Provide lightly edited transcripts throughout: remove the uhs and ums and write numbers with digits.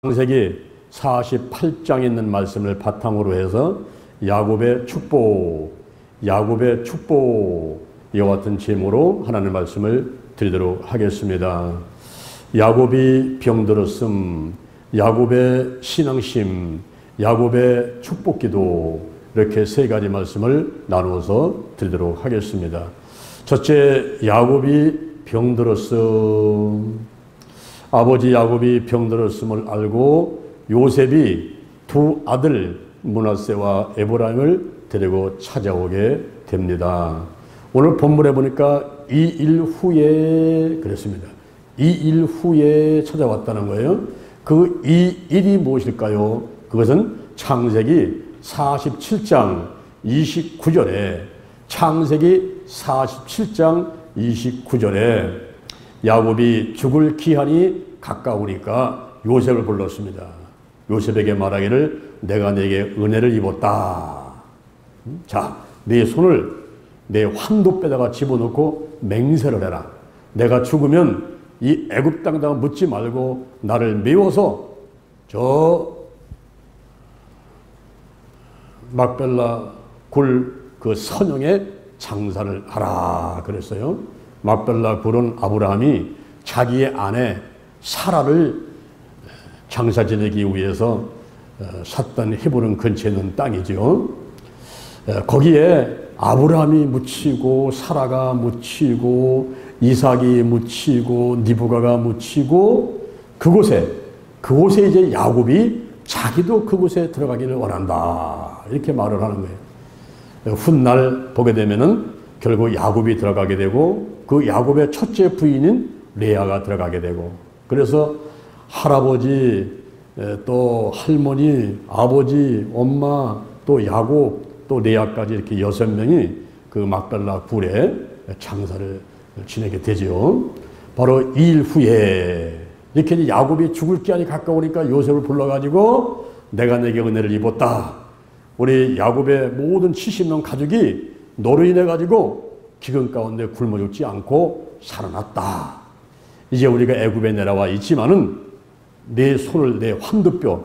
창세기 48장에 있는 말씀을 바탕으로 해서 야곱의 축복, 이와 같은 제목으로 하나님의 말씀을 드리도록 하겠습니다. 야곱이 병들었음, 야곱의 신앙심, 야곱의 축복기도, 이렇게 세 가지 말씀을 나누어서 드리도록 하겠습니다. 첫째, 야곱이 병들었음. 아버지 야곱이 병들었음을 알고 요셉이 두 아들 므낫세와 에브라임을 데리고 찾아오게 됩니다. 오늘 본문에 보니까 2일 후에 그랬습니다. 2일 후에 찾아왔다는 거예요. 그 2일이 무엇일까요? 그것은 창세기 47장 29절에 창세기 47장 29절에 야곱이 죽을 기한이 가까우니까 요셉을 불렀습니다. 요셉에게 말하기를 내가 내게 은혜를 입었다. 자, 네 손을 내 환도뼈에다가 집어넣고 맹세를 해라. 내가 죽으면 이 애굽 땅에다가 묻지 말고 나를 메워서 저 막벨라 굴 그 선영에 장사를 하라 그랬어요. 막벨라 굴은 아브라함이 자기의 아내 사라를 장사 지내기 위해서 샀던 헤브론 근처에 있는 땅이죠. 거기에 아브라함이 묻히고 사라가 묻히고 이삭이 묻히고 니브가가 묻히고 그곳에 이제 야곱이 자기도 그곳에 들어가기를 원한다. 이렇게 말을 하는 거예요. 훗날 보게 되면은 결국 야곱이 들어가게 되고 그 야곱의 첫째 부인인 레아가 들어가게 되고, 그래서 할아버지 또 할머니, 아버지, 엄마, 또 야곱, 또 레아까지 이렇게 6명이 그 막벨라 굴에 장사를 지내게 되죠. 바로 2일 후에 이렇게 야곱이 죽을 기한이 가까우니까 요셉을 불러가지고 내가 내게 은혜를 입었다. 우리 야곱의 모든 70명 가족이 너로 인해 가지고 기근 가운데 굶어 죽지 않고 살아났다. 이제 우리가 애굽에 내려와 있지만은 내 손을 내 환도뼈,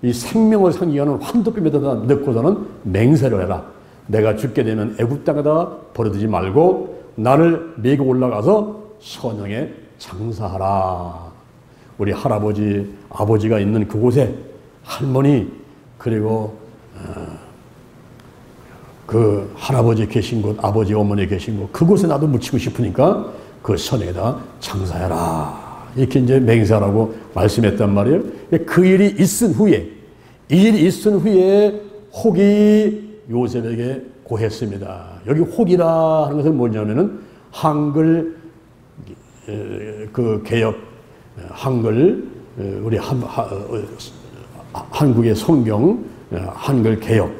이 생명을 상징하는 환도뼈에다 넣고서는 맹세를 해라. 내가 죽게 되면 애굽 땅에다 버려두지 말고 나를 메고 올라가서 선영에 장사하라. 우리 할아버지, 아버지가 있는 그곳에 할머니, 그리고 그 할아버지 계신 곳, 아버지, 어머니 계신 곳, 그곳에 나도 묻히고 싶으니까 그 선에다 장사해라. 이렇게 이제 맹세하라고 말씀했단 말이에요. 그 일이 있은 후에, 이 일이 있은 후에 혹이 요셉에게 고했습니다. 여기 혹이라 하는 것은 뭐냐면은 한글 그 개혁, 한글 우리 한국의 성경 한글 개혁,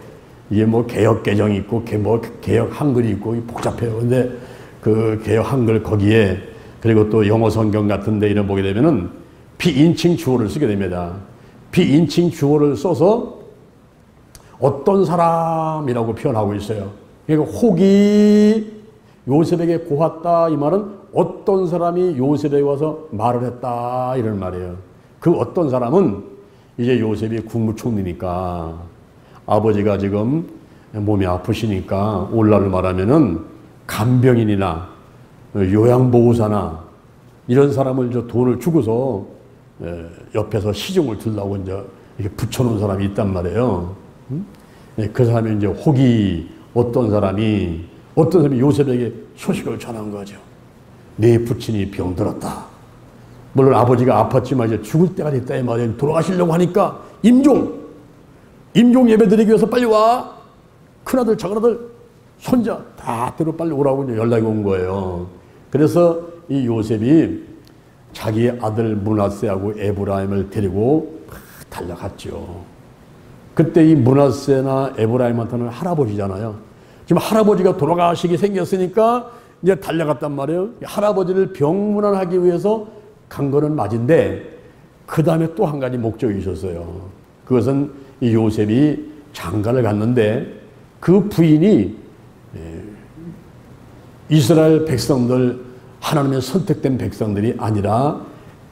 이게 뭐 개혁 개정이 있고 뭐 개혁 한글이 있고 복잡해요. 근데 그 개혁 한글 거기에 그리고 또 영어 성경 같은 데 이런 보게 되면은 비인칭 주어를 쓰게 됩니다. 비인칭 주어를 써서 어떤 사람이라고 표현하고 있어요. 그러니까 혹이 요셉에게 고했다 이 말은 어떤 사람이 요셉에게 와서 말을 했다 이런 말이에요. 그 어떤 사람은 이제 요셉이 국무총리니까 아버지가 지금 몸이 아프시니까 오늘날을 말하면은 간병인이나 요양보호사나 이런 사람을 저 돈을 주고서 옆에서 시중을 들라고 이제 이렇게 붙여놓은 사람이 있단 말이에요. 그 사람이 이제 혹이 어떤 사람이 요셉에게 소식을 전한 거죠. 내 부친이 병들었다. 물론 아버지가 아팠지만 이제 죽을 때가 됐다 이 말이에요. 돌아가시려고 하니까 임종 예배 드리기 위해서 빨리 와. 큰아들, 작은아들, 손자 다 데려 빨리 오라고 이제 연락이 온 거예요. 그래서 이 요셉이 자기의 아들 므낫세하고 에브라임을 데리고 달려갔죠. 그때 이 므낫세나 에브라임한테는 할아버지잖아요. 지금 할아버지가 돌아가시게 생겼으니까 이제 달려갔단 말이에요. 할아버지를 병문안하기 위해서 간 거는 맞은데 그 다음에 또 한 가지 목적이 있었어요. 그것은 이 요셉이 장가를 갔는데 그 부인이 이스라엘 백성들, 하나님의 선택된 백성들이 아니라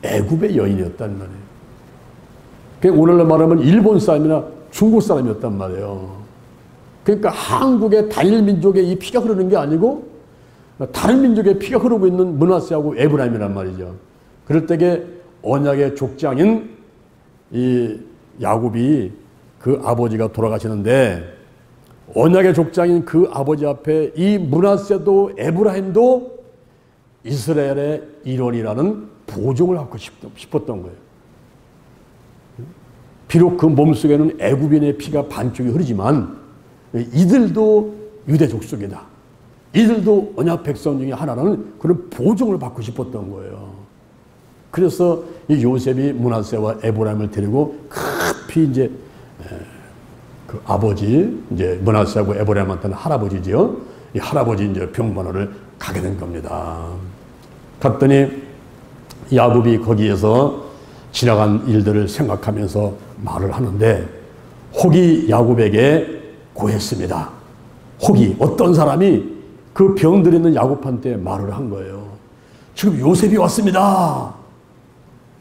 애굽의 여인이었단 말이에요. 오늘날 말하면 일본 사람이나 중국 사람이었단 말이에요. 그러니까 한국의 단일 민족의 이 피가 흐르는 게 아니고 다른 민족의 피가 흐르고 있는 므낫세하고 에브라임이란 말이죠. 그럴 때에 언약의 족장인 이 야곱이 그 아버지가 돌아가시는데 언약의 족장인 그 아버지 앞에 이 므낫세도 에브라임도 이스라엘의 일원이라는 보증을 갖고 싶었던 거예요. 비록 그 몸속에는 애굽인의 피가 반쪽이 흐르지만 이들도 유대 족속이다. 이들도 언약 백성 중에 하나라는 그런 보증을 받고 싶었던 거예요. 그래서 이 요셉이 므낫세와 에브라임을 데리고 급히 이제 그 아버지 이제 므낫세하고 에브라임한테는 할아버지지요. 이 할아버지 이제 병문안을 가게 된 겁니다. 갔더니 야곱이 거기에서 지나간 일들을 생각하면서 말을 하는데 혹이 야곱에게 고했습니다. 혹이 어떤 사람이 그 병들 있는 야곱한테 말을 한 거예요. 지금 요셉이 왔습니다.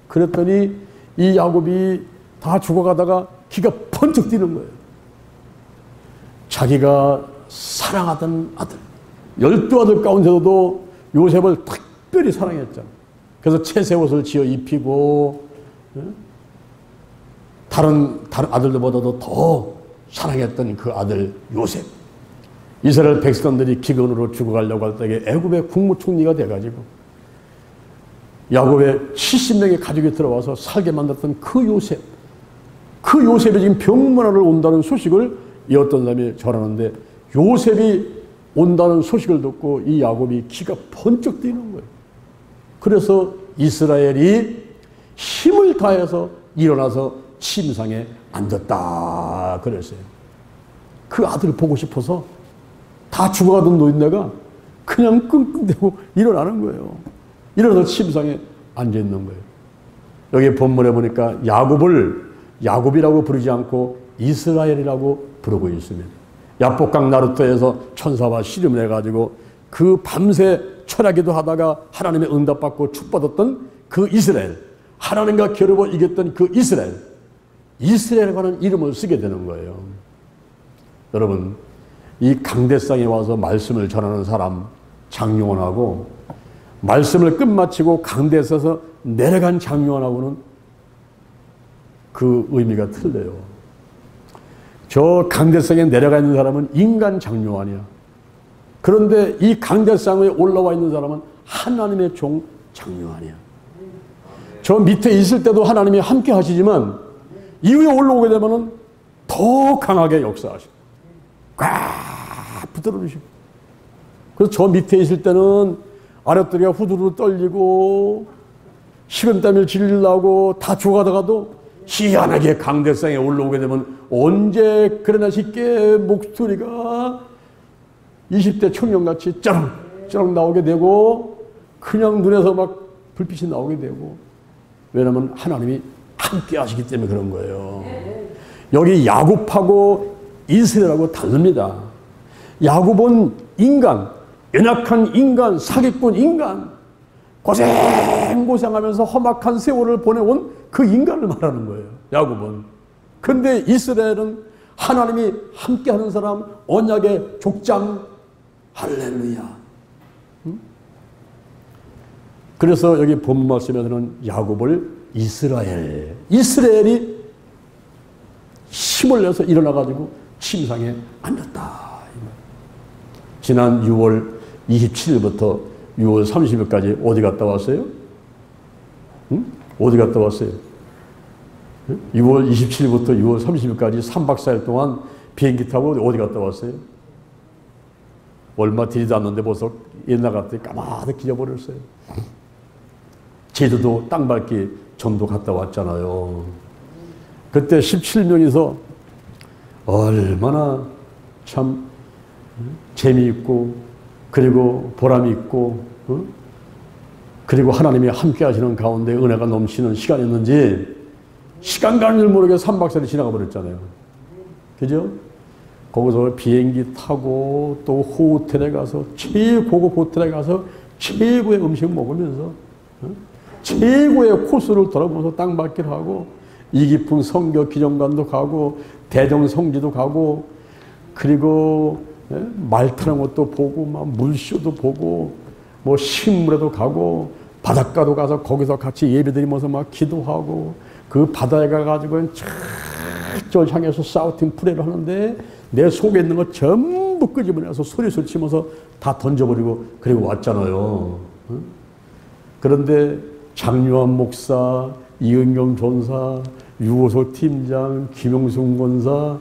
그랬더니 이 야곱이 다 죽어가다가 기가 번쩍 뛰는 거예요. 자기가 사랑하던 아들, 12아들 가운데서도 요셉을 특별히 사랑했잖아요. 그래서 채새옷을 지어 입히고 다른 아들들보다도 더 사랑했던 그 아들 요셉. 이스라엘 백성들이 기근으로 죽어가려고 할 때 애굽의 국무총리가 돼가지고 야곱의 70명의 가족이 들어와서 살게 만들었던 그 요셉. 그 요셉이 지금 병문안을 온다는 소식을 이 어떤 사람이 전하는데 요셉이 온다는 소식을 듣고 이 야곱이 기가 번쩍 뛰는 거예요. 그래서 이스라엘이 힘을 다해서 일어나서 침상에 앉았다 그랬어요. 그 아들을 보고 싶어서 다 죽어가던 노인네가 그냥 끙끙대고 일어나는 거예요. 일어나서 침상에 앉아있는 거예요. 여기 본문에 보니까 야곱을 야곱이라고 부르지 않고 이스라엘이라고 부르고 있습니다. 야복강 나루터에서 천사와 씨름을 해가지고 그 밤새 철야기도 하다가 하나님의 응답받고 축받았던 그 이스라엘, 하나님과 겨루어 이겼던 그 이스라엘이라는 이름을 쓰게 되는 거예요. 여러분, 이 강대상에 와서 말씀을 전하는 사람 장요원하고 말씀을 끝마치고 강대에 서서 내려간 장요원하고는 그 의미가 틀려요. 저 강대상에 내려가 있는 사람은 인간 장요원이야. 그런데 이 강대상에 올라와 있는 사람은 하나님의 종 장요원이야. 저 밑에 있을 때도 하나님이 함께 하시지만 이후에 올라오게 되면 더 강하게 역사하시고 꽉 붙들어 주시고, 그래서 저 밑에 있을 때는 아랫다리가 후두루 떨리고 식은땀을 질리려고 다 죽어가다가도 희한하게 강대상에 올라오게 되면 언제 그러나 싶게 목소리가 20대 청년같이 쩌렁쩌렁 나오게 되고 그냥 눈에서 막 불빛이 나오게 되고, 왜냐하면 하나님이 함께 하시기 때문에 그런 거예요. 여기 야곱하고 이스라엘하고 다릅니다. 야곱은 인간, 연약한 인간, 사기꾼 인간, 고생하면서 험악한 세월을 보내온 그 인간을 말하는 거예요, 야곱은. 근데 이스라엘은 하나님이 함께하는 사람, 언약의 족장, 할렐루야. 그래서 여기 본 말씀에서는 야곱을 이스라엘이 힘을 내서 일어나가지고 침상에 앉았다. 지난 6월 27일부터 6월 30일까지 어디 갔다 왔어요? 응? 어디 갔다 왔어요? 6월 27일부터 6월 30일까지 3박 4일 동안 비행기 타고 어디 갔다 왔어요? 얼마 되지도 않는데 벌써 옛날 같더니 까마득히 잊어버렸어요. 제주도 땅밟기 전도 갔다 왔잖아요. 그때 17명이서 얼마나 참 재미있고 그리고 보람이 있고 그리고 하나님이 함께 하시는 가운데 은혜가 넘치는 시간이었는지 시간 가는 줄 모르게 3박 4일이 지나가 버렸잖아요. 그죠? 거기서 비행기 타고 또 호텔에 가서 최고급 호텔에 가서 최고의 음식 먹으면서 최고의 코스를 돌아보면서 땅밟기를 하고 이기풍 성교 기념관도 가고 대정성지도 가고 그리고 말 타는 것도 보고 막 물쇼도 보고 뭐 식물에도 가고 바닷가도 가서 거기서 같이 예배드리면서 막 기도하고 그 바다에 가가지고 저를 향해서 사우팅 프레이를 하는데 내 속에 있는 거 전부 끄집어내서 소리소리 치면서 다 던져버리고 그리고 왔잖아요. 그런데 장유한 목사, 이은경 전사, 유호소 팀장, 김용승 권사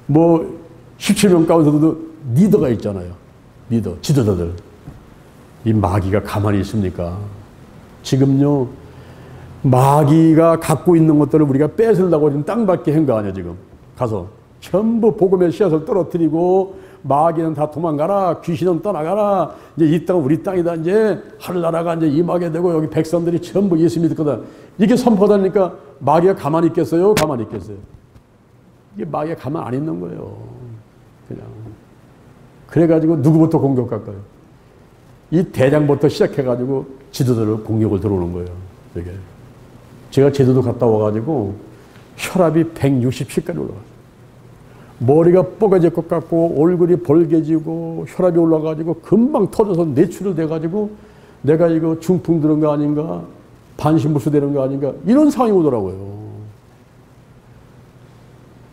뭐 17명 가운데도 리더가 있잖아요. 리더, 지도자들. 이 마귀가 가만히 있습니까? 지금요 마귀가 갖고 있는 것들을 우리가 뺏으려고 지금 땅밖에 한 거 아니야 지금. 가서 전부 복음의 씨앗을 떨어뜨리고 마귀는 다 도망가라, 귀신은 떠나가라, 이제 이 땅은 우리 땅이다, 이제 하늘나라가 이제 임하게 되고 여기 백성들이 전부 예수 믿을 거다, 이게 선포하다니까 마귀가 가만히 있겠어요? 가만히 있겠어요? 이게 마귀가 가만 안 있는 거예요. 그냥 그래가지고 누구부터 공격할까요? 이 대장부터 시작해가지고 지도자를 공격을 들어오는 거예요. 이게 제가 제주도 갔다 와가지고 혈압이 167까지 올라갔어요. 머리가 뻐개질 것 같고 얼굴이 벌개지고 혈압이 올라가지고 금방 터져서 뇌출을 돼가지고 내가 이거 중풍 들은 거 아닌가, 반신불수 되는 거 아닌가, 이런 상황이 오더라고요.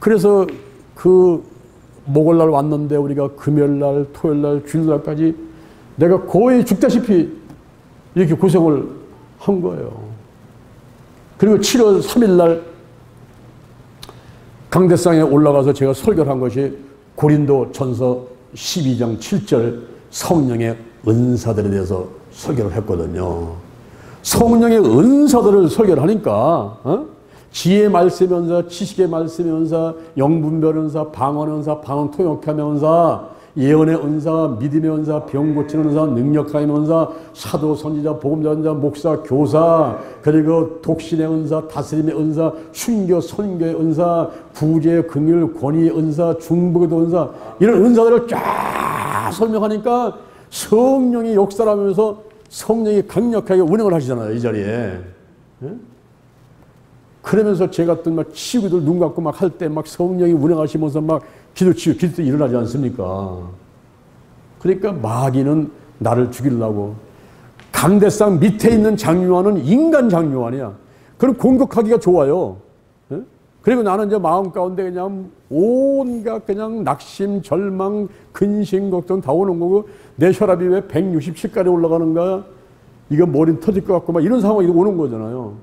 그래서 그 목요일날 왔는데 우리가 금요일날, 토요일날, 주일날까지 내가 거의 죽다시피 이렇게 고생을 한 거예요. 그리고 7월 3일날 강대상에 올라가서 제가 설교를 한 것이 고린도 전서 12장 7절 성령의 은사들에 대해서 설교를 했거든요. 성령의 은사들을 설교를 하니까 지혜의 말씀의 은사, 지식의 말씀의 은사, 영분별 은사, 방언 은사, 방언 통역함의 은사, 예언의 은사, 믿음의 은사, 병 고치는 은사, 능력하는 은사, 사도, 선지자, 보험자 은사, 목사, 교사, 그리고 독신의 은사, 다스림의 은사, 순교, 선교의 은사, 구제, 긍휼, 권위의 은사, 중보의 은사, 이런 은사들을 쫙 설명하니까 성령이 역사를 하면서 성령이 강력하게 운행을 하시잖아요, 이 자리에. 그러면서 제 같은 막 치유들 눈 감고 막 할 때 막 성령이 운행하시면서 막 기도 일어나지 않습니까? 그러니까 마귀는 나를 죽이려고. 강대상 밑에 있는 장유한은 인간 장유한이야. 그럼 공격하기가 좋아요. 그리고 나는 이제 마음 가운데 그냥 온갖 그냥 낙심, 절망, 근심, 걱정 다 오는 거고, 내 혈압이 왜 167까지 올라가는가? 이거 머리 터질 것 같고 막 이런 상황이 오는 거잖아요.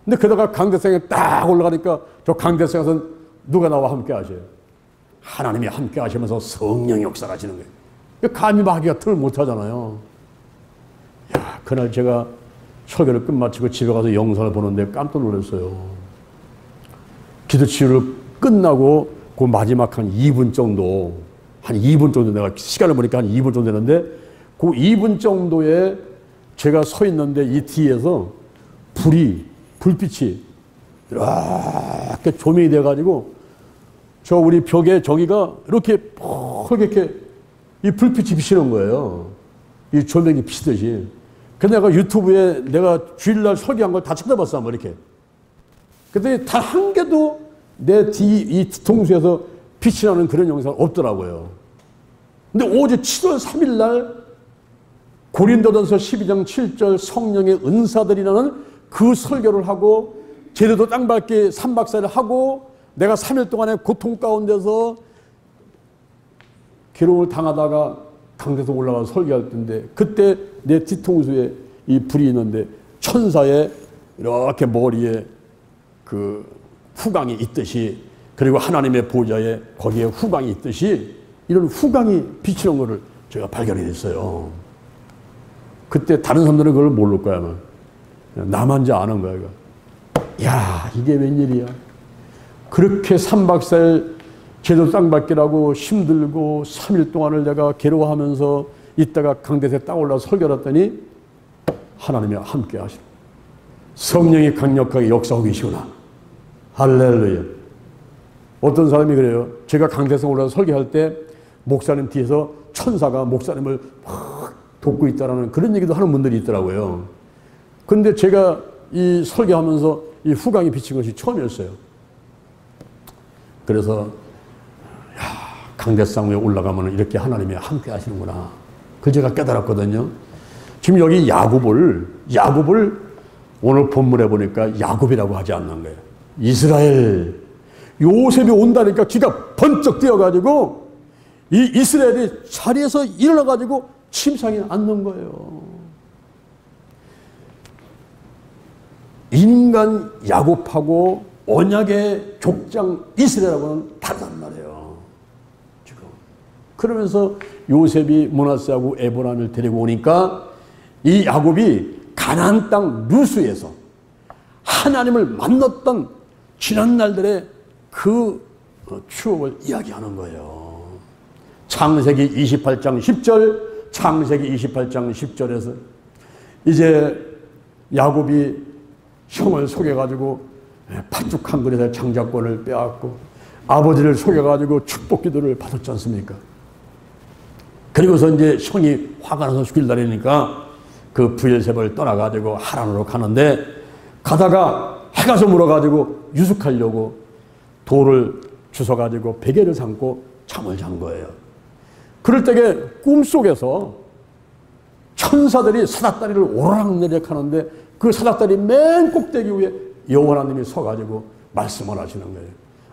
근데 그러다가 강대상에 딱 올라가니까 저 강대상에서 누가 나와 함께 하셔요? 하나님이 함께 하시면서 성령이 역사하시는 거예요. 감히 마귀가 틈을 못 하잖아요. 야, 그날 제가 설교를 끝마치고 집에 가서 영상을 보는데 깜짝 놀랐어요. 기도 치유를 끝나고 그 마지막 한 2분 정도, 내가 시간을 보니까 한 2분 정도 되는데 그 2분 정도에 제가 서 있는데 이 뒤에서 불빛이 이렇게 조명이 돼가지고 저 우리 벽에 저기가 이렇게 펄겋게 이 불빛이 비치는 거예요. 이 조명이 비치듯이. 그래서 내가 유튜브에 내가 주일날 설교한 걸 다 찾아봤어, 한번 이렇게. 근데 단 한 개도 내 이 뒤통수에서 빛이 나는 그런 영상 없더라고요. 근데 오직 7월 3일 날 고린도전서 12장 7절 성령의 은사들이라는 그 설교를 하고 제주도 땅밟기 3박 4일 하고 내가 3일 동안의 고통 가운데서 괴로움을 당하다가 강대에서 올라가서 설교할 때인데 그때 내 뒤통수에 이 불이 있는데 천사의 이렇게 머리에 그 후광이 있듯이 그리고 하나님의 보좌에 거기에 후광이 있듯이 이런 후광이 비치는 것을 제가 발견이 됐어요. 그때 다른 사람들은 그걸 모를 거야. 아마. 나만 이제 아는 거야. 이거. 야, 이게 웬일이야. 그렇게 3박 4일 제도 땅받기라고 힘들고 3일 동안을 내가 괴로워하면서 있다가 강대에 딱 올라서 설교를 했더니 하나님이 함께 하시고 성령이 강력하게 역사하고 계시구나. 할렐루야. 어떤 사람이 그래요. 제가 강대에 올라서 설교할 때 목사님 뒤에서 천사가 목사님을 막 돕고 있다라는 그런 얘기도 하는 분들이 있더라고요. 근데 제가 이 설교하면서 이 후광이 비친 것이 처음이었어요. 그래서 강대상 위에 올라가면 이렇게 하나님이 함께 하시는구나. 그걸 제가 깨달았거든요. 지금 여기 야곱을 오늘 본문에 보니까 야곱이라고 하지 않는 거예요. 이스라엘. 요셉이 온다니까 귀가 번쩍 뛰어가지고 이 이스라엘이 자리에서 일어나가지고 침상에 앉는 거예요. 인간 야곱하고 언약의 족장 이스라엘하고는 다르단 말이에요. 지금. 그러면서 요셉이 므낫세하고 에브라임을 데리고 오니까 이 야곱이 가나안 땅 루스에서 하나님을 만났던 지난 날들의 그 추억을 이야기하는 거예요. 창세기 28장 10절, 창세기 28장 10절에서 이제 야곱이 형을 속여가지고 팥죽 한 그릇에 장자권을 빼앗고 아버지를 속여가지고 축복 기도를 받았지 않습니까? 그리고서 이제 형이 화가 나서 죽일라니까 그 부엘세바를 떠나가지고 하란으로 가는데 가다가 해가 저물어가지고 유숙하려고 돌을 주워가지고 베개를 삼고 잠을 잔 거예요. 그럴 때에 꿈속에서 천사들이 사닥다리를 오르락내리락 하는데 그 사닥다리 맨 꼭대기 위에 여호와 하나님이 서가지고 말씀을 하시는 거예요.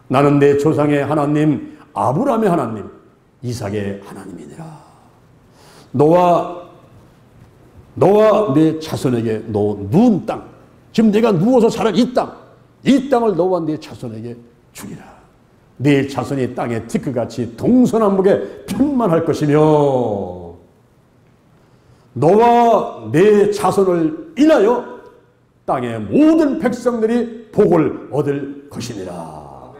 나는 내 조상의 하나님, 아브라함의 하나님, 이삭의 하나님이니라. 너와 내 자손에게 너 누운 땅, 지금 내가 누워서 자란 이 땅을 너와 내 자손에게 주리라. 네 자손이 땅의 티끌같이 동서남북에 편만할 것이며 너와 내 자손을 인하여 땅의 모든 백성들이 복을 얻을 것이니라.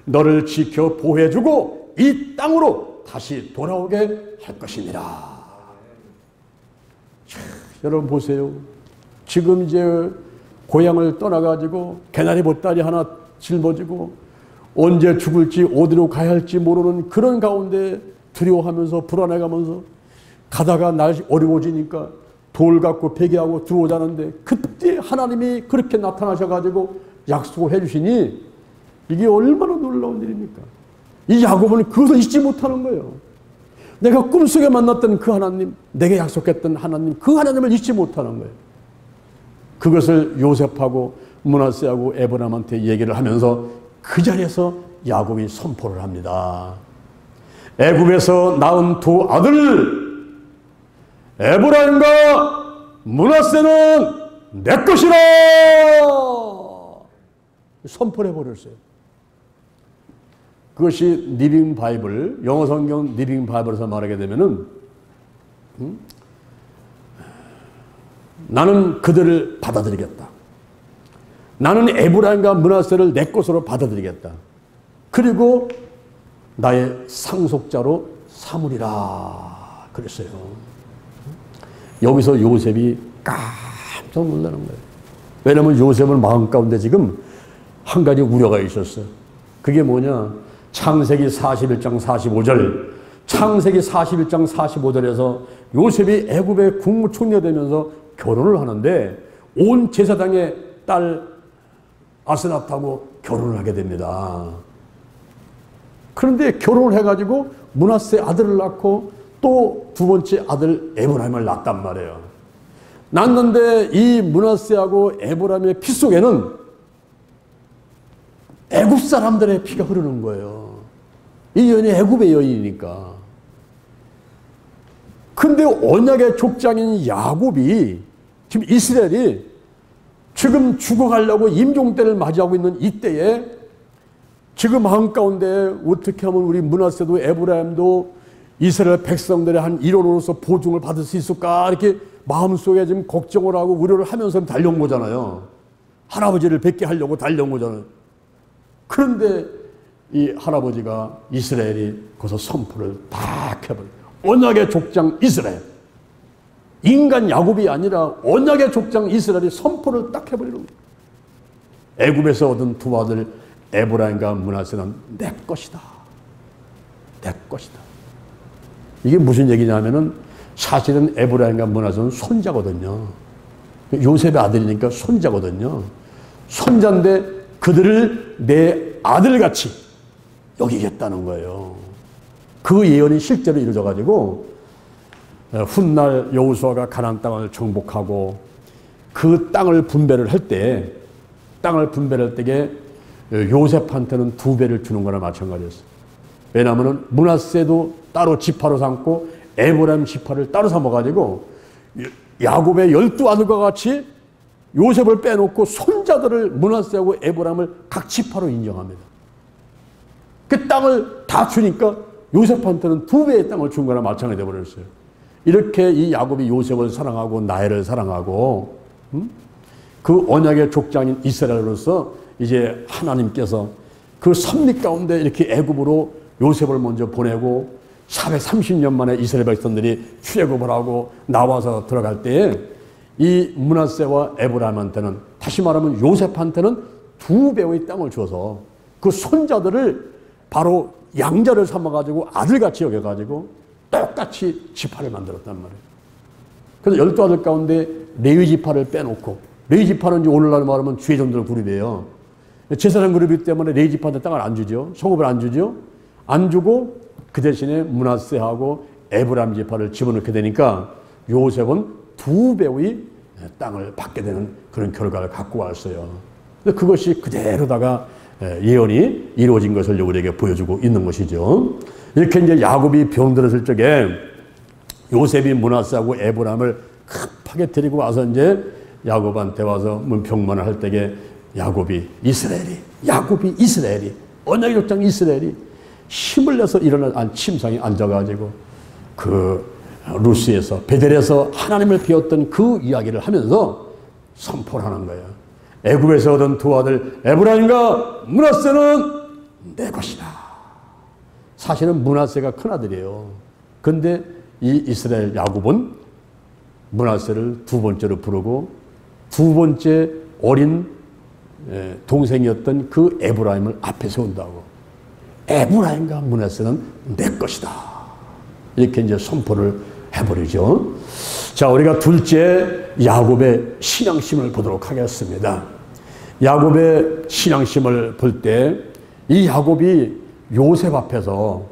너를 지켜 보호해주고 이 땅으로 다시 돌아오게 할 것이니라. 여러분 보세요. 지금 이제 고향을 떠나가지고 개나리 보따리 하나 짊어지고 언제 죽을지 어디로 가야 할지 모르는 그런 가운데 두려워하면서 불안해가면서 가다가 날씨 어려워지니까 돌 갖고 베개하고 두어 자는데 그때 하나님이 그렇게 나타나셔가지고 약속을 해주시니 이게 얼마나 놀라운 일입니까? 이 야곱은 그것을 잊지 못하는 거예요. 내가 꿈속에 만났던 그 하나님, 내게 약속했던 하나님, 그 하나님을 잊지 못하는 거예요. 그것을 요셉하고 므낫세하고 에브라임한테 얘기를 하면서 그 자리에서 야곱이 선포를 합니다. 애굽에서 낳은 두 아들 에브라임과 므낫세는 내 것이라 선포를 해버렸어요. 그것이 리빙 바이블, 영어 성경 리빙 바이블에서 말하게 되면은 나는 그들을 받아들이겠다. 나는 에브라임과 므낫세를 내 것으로 받아들이겠다. 그리고 나의 상속자로 삼으리라 그랬어요. 여기서 요셉이 깜짝 놀라는 거예요. 왜냐하면 요셉은 마음 가운데 지금 한 가지 우려가 있었어요. 그게 뭐냐? 창세기 41장 45절, 창세기 41장 45절에서 요셉이 애굽의 국무총리가 되면서 결혼을 하는데 온 제사장의 딸 아스나트하고 결혼을 하게 됩니다. 그런데 결혼을 해가지고 므낫세 아들을 낳고 또 두 번째 아들 에브라임을 낳았단 말이에요. 낳았는데 이 므낫세하고 에브라임의 피 속에는 애굽 사람들의 피가 흐르는 거예요. 이 여인이 애굽의 여인이니까. 근데 언약의 족장인 야곱이 지금 이스라엘이 지금 죽어가려고 임종 때를 맞이하고 있는 이때에 지금 한가운데 어떻게 하면 우리 므낫세도 에브라임도 이스라엘 백성들의 한 일원으로서 보증을 받을 수 있을까 이렇게 마음속에 지금 걱정을 하고 우려를 하면서 달려온 거잖아요. 할아버지를 뵙게 하려고 달려온 거잖아요. 그런데 이 할아버지가 이스라엘이 거기서 선포를 딱 해버려요. 언약의 족장 이스라엘. 인간 야곱이 아니라 언약의 족장 이스라엘이 선포를 딱 해버리는 거예요. 애굽에서 얻은 두 아들 에브라임과 므낫세는 내 것이다. 내 것이다. 이게 무슨 얘기냐면은 사실은 에브라임과 므낫세는 손자거든요. 요셉의 아들이니까 손자거든요. 손자인데 그들을 내 아들같이 여기겠다는 거예요. 그 예언이 실제로 이루어져가지고 훗날 여호수아가 가나안 땅을 정복하고 그 땅을 분배를 할 때, 때에 요셉한테는 2배를 주는 거나 마찬가지였어요. 왜냐하면 므낫세도 따로 지파로 삼고 에브라임 지파를 따로 삼아가지고 야곱의 12아들과 같이 요셉을 빼놓고 손자들을 므낫세하고 에브라임을 각 지파로 인정합니다. 그 땅을 다 주니까 요셉한테는 2배의 땅을 준 거나 마찬가지 되어버렸어요. 이렇게 이 야곱이 요셉을 사랑하고 나엘을 사랑하고 그 언약의 족장인 이스라엘로서 이제 하나님께서 그 섭리 가운데 이렇게 애굽으로 요셉을 먼저 보내고 430년 만에 이스라엘 백성들이 출애굽을 하고 나와서 들어갈 때에 이 므낫세와 에브라임한테는, 다시 말하면 요셉한테는 2배의 땅을 줘서 그 손자들을 바로 양자를 삼아가지고 아들같이 여겨가지고 똑같이 지파를 만들었단 말이에요. 그래서 12아들 가운데 레위 지파를 빼놓고, 레위 지파는 이제 오늘날 말하면 주의 종들 그룹이에요. 제사장 그룹이기 때문에 레위 지파한테 땅을 안 주죠. 성읍을 안 주죠. 안 주고 그 대신에 므낫세하고 에브라임 지파를 집어넣게 되니까 요셉은 2배의 땅을 받게 되는 그런 결과를 갖고 왔어요. 그것이 그대로다가 예언이 이루어진 것을 우리에게 보여주고 있는 것이죠. 이렇게 이제 야곱이 병들었을 적에 요셉이 므낫세하고 에브라임을 급하게 데리고 와서 이제 야곱한테 와서 병만을 할 때에 야곱이 이스라엘이 언약의 족장 이스라엘이 힘을 내서 일어난 침상에 앉아가지고 그 루스에서 베델에서 하나님을 배웠던 그 이야기를 하면서 선포를 하는 거예요. 애굽에서 얻은 2아들 에브라임과 므낫세는 내 것이다. 사실은 므낫세가 큰아들이에요. 근데 이 이스라엘 야곱은 므낫세를 2번째로 부르고 2번째 어린 동생이었던 그 에브라임을 앞에 세운다고. 에브라임과 므낫세는 내 것이다. 이렇게 이제 선포를 해버리죠. 자, 우리가 둘째 야곱의 신앙심을 보도록 하겠습니다. 야곱의 신앙심을 볼 때 이 야곱이 요셉 앞에서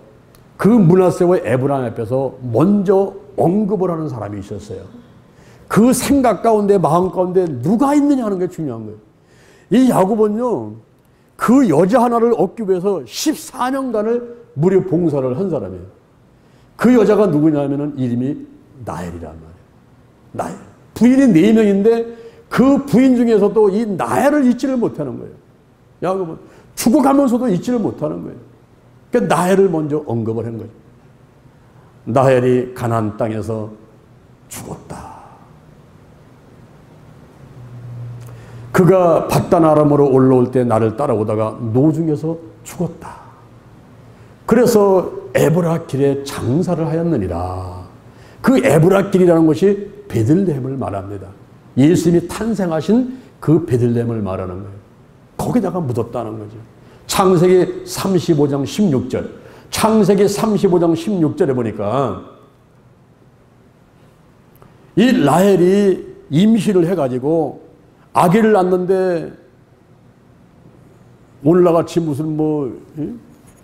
그 므낫세와 에브라임 앞에서 먼저 언급을 하는 사람이 있었어요. 그 생각 가운데 마음 가운데 누가 있느냐 하는 게 중요한 거예요. 이 야곱은요, 그 여자 하나를 얻기 위해서 14년간을 무려 봉사를 한 사람이에요. 그 여자가 누구냐면은 이름이 나엘이란 말이에요. 나엘. 부인이 4명인데 그 부인 중에서도 이 나엘을 잊지를 못하는 거예요. 야곱은 죽어가면서도 잊지를 못하는 거예요. 그러니까 나엘을 먼저 언급을 한 거죠. 나엘이 가나안 땅에서 죽었다. 그가 밧단 아람으로 올라올 때 나를 따라오다가 노중에서 죽었다. 그래서 에브라길에 장사를 하였느니라. 그 에브라길이라는 것이 베들레헴을 말합니다. 예수님이 탄생하신 그 베들레헴을 말하는 거예요. 거기다가 묻었다는 거죠. 창세기 35장 16절. 창세기 35장 16절에 보니까 이 라헬이 임신을 해가지고 아기를 낳는데 오늘날같이 무슨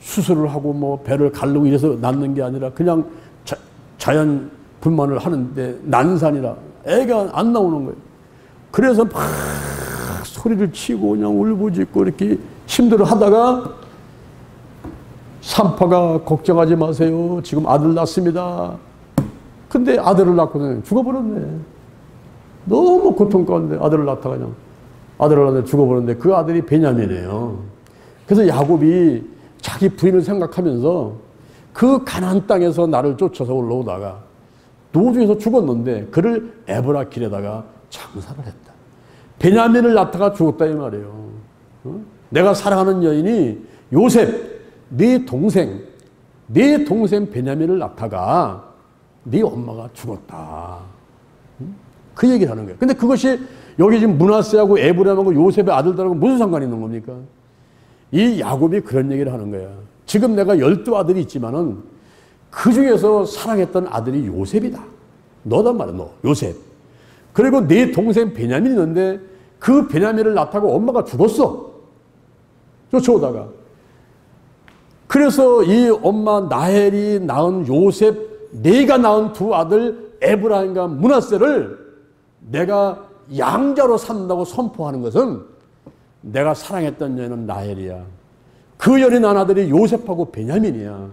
수술을 하고 배를 가르고 이래서 낳는 게 아니라 그냥 자연 분만을 하는데 난산이라 애가 안 나오는 거예요. 그래서 막 소리를 치고 그냥 울부짖고 이렇게 힘들어 하다가 산파가 걱정하지 마세요. 지금 아들 낳습니다. 근데 아들을 낳고는 죽어버렸네. 너무 고통 가운데 아들을 낳다가 그냥 아들을 낳는데 죽어버렸는데 그 아들이 베냐민이에요. 그래서 야곱이 자기 부인을 생각하면서 그 가나안 땅에서 나를 쫓아서 올라오다가 노중에서 죽었는데 그를 에브라길에다가 장사를 했다. 베냐민을 낳다가 죽었다 이 말이에요. 내가 사랑하는 여인이 요셉 네 동생 베냐민을 낳다가 네 엄마가 죽었다. 그 얘기를 하는 거예요. 근데 그것이 여기 지금 므낫세하고 에브라임하고 요셉의 아들들하고 무슨 상관이 있는 겁니까? 이 야곱이 그런 얘기를 하는 거야. 지금 내가 12아들이 있지만은 그 중에서 사랑했던 아들이 요셉이다. 너단 말이야, 너. 요셉. 그리고 네 동생 베냐민이 있는데 그 베냐민을 낳다가 엄마가 죽었어. 쫓아오다가. 그래서 이 엄마 라헬이 낳은 요셉, 내가 낳은 두 아들 에브라임과 므낫세를 내가 양자로 삼는다고 선포하는 것은 내가 사랑했던 여인은 라헬이야. 그 여리 낳은 아들이 요셉하고 베냐민이야.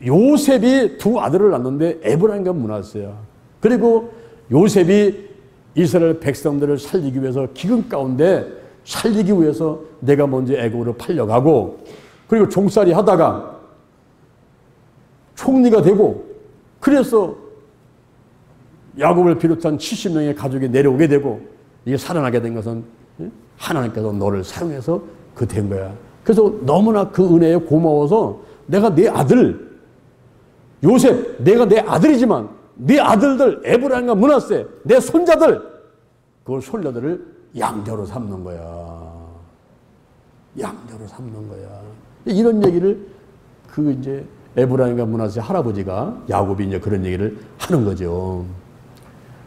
요셉이 두 아들을 낳는데 에브라임과 므낫세야. 그리고 요셉이 이스라엘 백성들을 살리기 위해서 기근 가운데 살리기 위해서 내가 먼저 애굽으로 팔려가고, 그리고 종살이 하다가 총리가 되고, 그래서 야곱을 비롯한 70명의 가족이 내려오게 되고, 이게 살아나게 된 것은 하나님께서 너를 사용해서 그 된 거야. 그래서 너무나 그 은혜에 고마워서 내가 내 아들 요셉, 내가 내 아들이지만 네 아들들 에브라임과 므낫세, 내 손자들, 그 손녀들을 양자로 삼는 거야. 양자로 삼는 거야. 이런 얘기를 그 이제 에브라임과 므낫세 할아버지가 야곱이 이제 그런 얘기를 하는 거죠.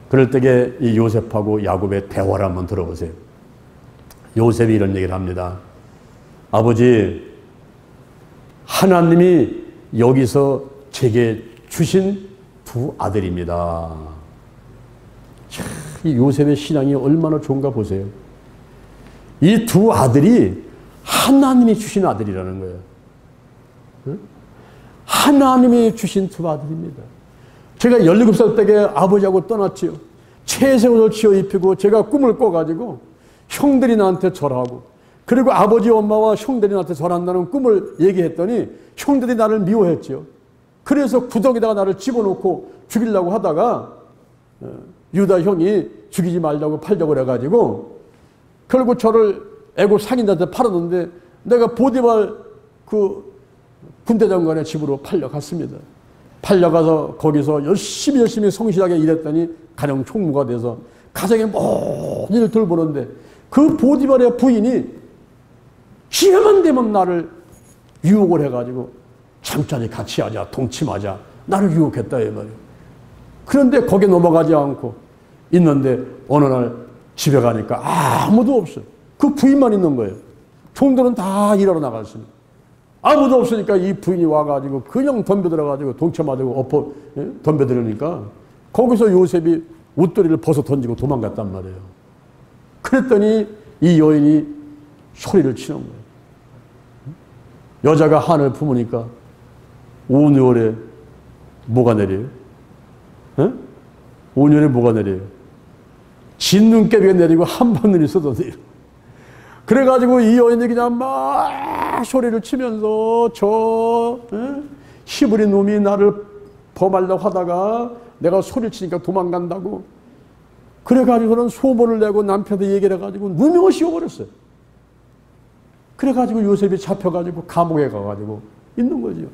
그럴 때에 이 요셉하고 야곱의 대화를 한번 들어보세요. 요셉이 이런 얘기를 합니다. 아버지, 하나님이 여기서 제게 주신 두 아들입니다. 이 요셉의 신앙이 얼마나 좋은가 보세요. 이 두 아들이 하나님이 주신 아들이라는 거예요. 하나님이 주신 두 아들입니다. 제가 17살 때에 아버지하고 떠났지요. 채색 옷을 지어 입히고 제가 꿈을 꿔가지고 형들이 나한테 절하고, 그리고 아버지 엄마와 형들이 나한테 절한다는 꿈을 얘기했더니 형들이 나를 미워했지요. 그래서 구덩이다가 나를 집어넣고 죽이려고 하다가 유다 형이 죽이지 말라고 팔려고 그래가지고 결국 저를 애굽 상인들한테 팔았는데, 내가 보디발 그 군대장관의 집으로 팔려갔습니다. 팔려가서 거기서 열심히 성실하게 일했더니 가령 총무가 돼서 가정의 모든 일을 돌보는데, 그 보디발의 부인이 기회만 되면 나를 유혹을 해가지고 잠자리 같이 하자, 동침하자, 나를 유혹했다 이 말이에요. 그런데 거기에 넘어가지 않고 있는데 어느 날 집에 가니까 아무도 없어요. 그 부인만 있는 거예요. 종들은 다 일하러 나갔습니다. 아무도 없으니까 이 부인이 와가지고 그냥 덤벼들어가지고 동쳐맞고 덤벼들으니까 거기서 요셉이 옷도리를 벗어 던지고 도망갔단 말이에요. 그랬더니 이 여인이 소리를 치는 거예요. 여자가 한을 품으니까 온열에 뭐가 내려요? 온열에 뭐가 내려요? 진눈깨비가 내리고 한밤눈이 쏟아내려. 그래가지고 이 여인이 그냥 막 소리를 치면서 저 히브리 놈이 나를 범하려고 하다가 내가 소리를 치니까 도망간다고, 그래가지고는 소문을 내고 남편한테 얘기를 해가지고 누명을 씌워버렸어요. 그래가지고 요셉이 잡혀가지고 감옥에 가가지고 있는 거죠.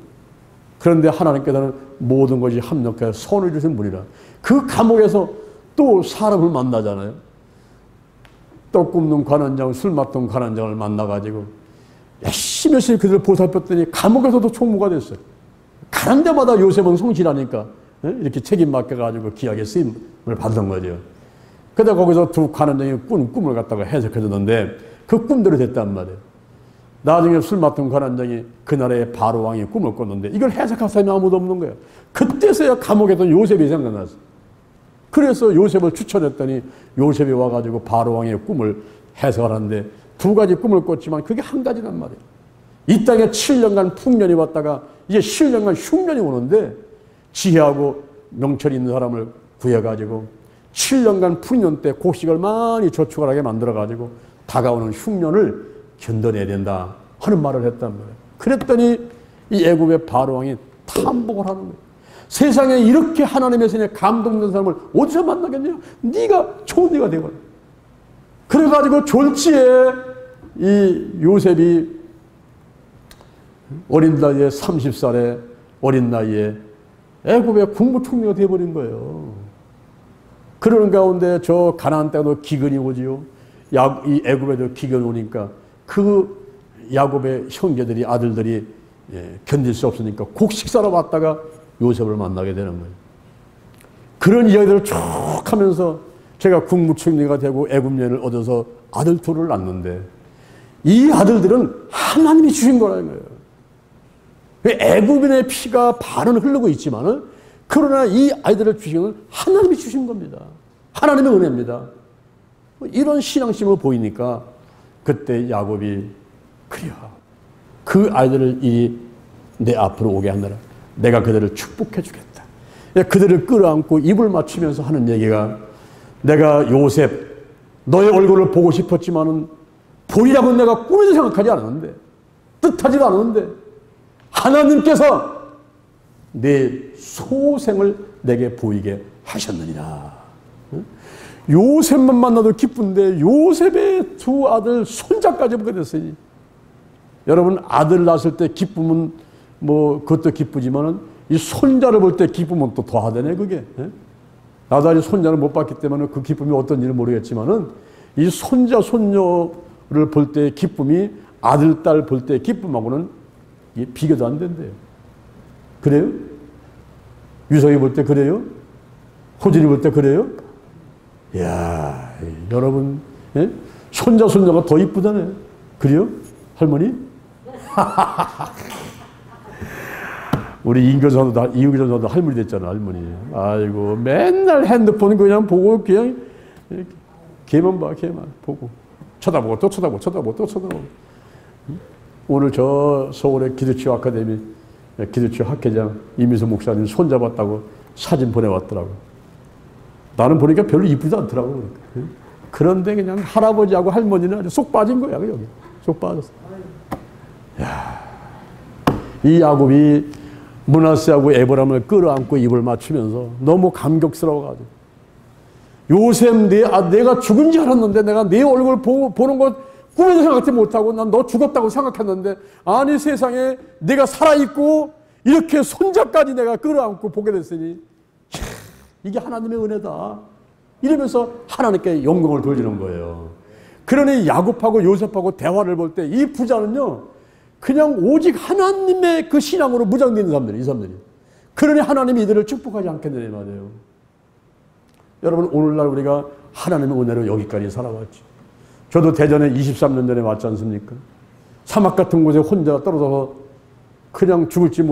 그런데 하나님께서는 모든 것이 합력해 선을 주신 분이라. 그 감옥에서 또 사람을 만나잖아요. 떡 굽는 관원장, 술 맡던 관원장을 만나가지고 열심히 그들을 보살폈더니 감옥에서도 총무가 됐어요. 가는 데마다 요셉은 성실하니까 이렇게 책임 맡겨가지고 귀하게 쓰임을 받은 거죠. 그러다 거기서 두 관원장이 꿈을 갖다가 해석해줬는데 그 꿈대로 됐단 말이에요. 나중에 술 맡은 관원장이 그 나라의 바로 왕이 꿈을 꿨는데 이걸 해석할 사람이 아무도 없는 거예요. 그때서야 감옥에 있던 요셉이 생각났어요. 그래서 요셉을 추천했더니 요셉이 와가지고 바로 왕의 꿈을 해석하는데 두 가지 꿈을 꿨지만 그게 한 가지란 말이에요. 이 땅에 7년간 풍년이 왔다가 이제 7년간 흉년이 오는데 지혜하고 명철이 있는 사람을 구해가지고 7년간 풍년 때 곡식을 많이 저축을 하게 만들어가지고 다가오는 흉년을 견뎌내야 된다 하는 말을 했단 말이에요. 그랬더니 이 애굽의 바로왕이 탐복을 하는 거예요. 세상에 이렇게 하나님의 손에 감동된 사람을 어디서 만나겠냐? 네가 좋은 네가 되거든. 그래가지고 졸지에 이 요셉이 어린 나이에 30살에 어린 나이에 애굽의 국무총리가 되어버린 거예요. 그러는 가운데 저 가나안 땅에도 기근이 오지요. 이 애굽에도 기근이 오니까 그 야곱의 형제들이 아들들이 견딜 수 없으니까 곡식사러 왔다가 요셉을 만나게 되는 거예요. 그런 이야기들을 쭉 하면서 제가 국무총리가 되고 애굽 여인을 얻어서 아들 둘을 낳는데 이 아들들은 하나님이 주신 거라는 거예요. 애굽인의 피가 반은 흐르고 있지만은 그러나 이 아이들을 주신 건 하나님이 주신 겁니다. 하나님의 은혜입니다. 이런 신앙심을 보이니까 그때 야곱이 그래요. 그 아이들을 내 앞으로 오게 하느라 내가 그들을 축복해 주겠다. 그들을 끌어안고 입을 맞추면서 하는 얘기가 내가 요셉 너의 얼굴을 보고 싶었지만은 보리라고 내가 꿈에도 생각하지 않았는데 뜻하지도 않았는데 하나님께서 내 소생을 내게 보이게 하셨느니라. 요셉만 만나도 기쁜데 요셉의 두 아들 손자까지 보게 됐으니 여러분 아들 낳았을 때 기쁨은 뭐 그것도 기쁘지만은 이 손자를 볼 때 기쁨은 또 더하다네 그게. 나도 아직 손자를 못 봤기 때문에 그 기쁨이 어떤 일은 모르겠지만은 이 손자 손녀를 볼 때 기쁨이 아들 딸 볼 때 기쁨하고는 비교도 안 된대요. 그래요? 유성이 볼 때 그래요? 호진이 볼 때 그래요? 이야, 여러분, 예? 손자, 손녀가 더 이쁘다네. 그래요? 할머니? 우리 이은교사도 할머니 됐잖아, 할머니. 아이고, 맨날 핸드폰 그냥 보고, 그냥, 걔만 봐, 걔만 보고. 쳐다보고, 또 쳐다보고, 쳐다보고, 또 쳐다보고. 오늘 저 서울의 기도치유 아카데미, 기도치유 학회장 이민수 목사님 손잡았다고 사진 보내왔더라고. 나는 보니까 별로 이쁘지 않더라고. 그러니까. 그런데 그냥 할아버지하고 할머니는 아주 쏙 빠진 거야, 여기. 쏙 빠졌어. 야, 이 야곱이 므낫세하고 에브람을 끌어안고 입을 맞추면서 너무 감격스러워가지고 요셉 내가 죽은 줄 알았는데 내가 네 얼굴 보는 것 꿈에도 생각하지 못하고 난 너 죽었다고 생각했는데 아니 세상에 내가 살아있고 이렇게 손자까지 내가 끌어안고 보게 됐으니 이게 하나님의 은혜다. 이러면서 하나님께 영광을 돌리는 거예요. 그러니 야곱하고 요셉하고 대화를 볼 때 이 부자는요 그냥 오직 하나님의 그 신앙으로 무장되어 있는 사람들이 이 사람들이. 그러니 하나님이 이들을 축복하지 않겠느냐 말이에요. 여러분 오늘날 우리가 하나님의 은혜로 여기까지 살아왔지. 저도 대전에 23년 전에 왔지 않습니까? 사막 같은 곳에 혼자 떨어져서 그냥 죽을지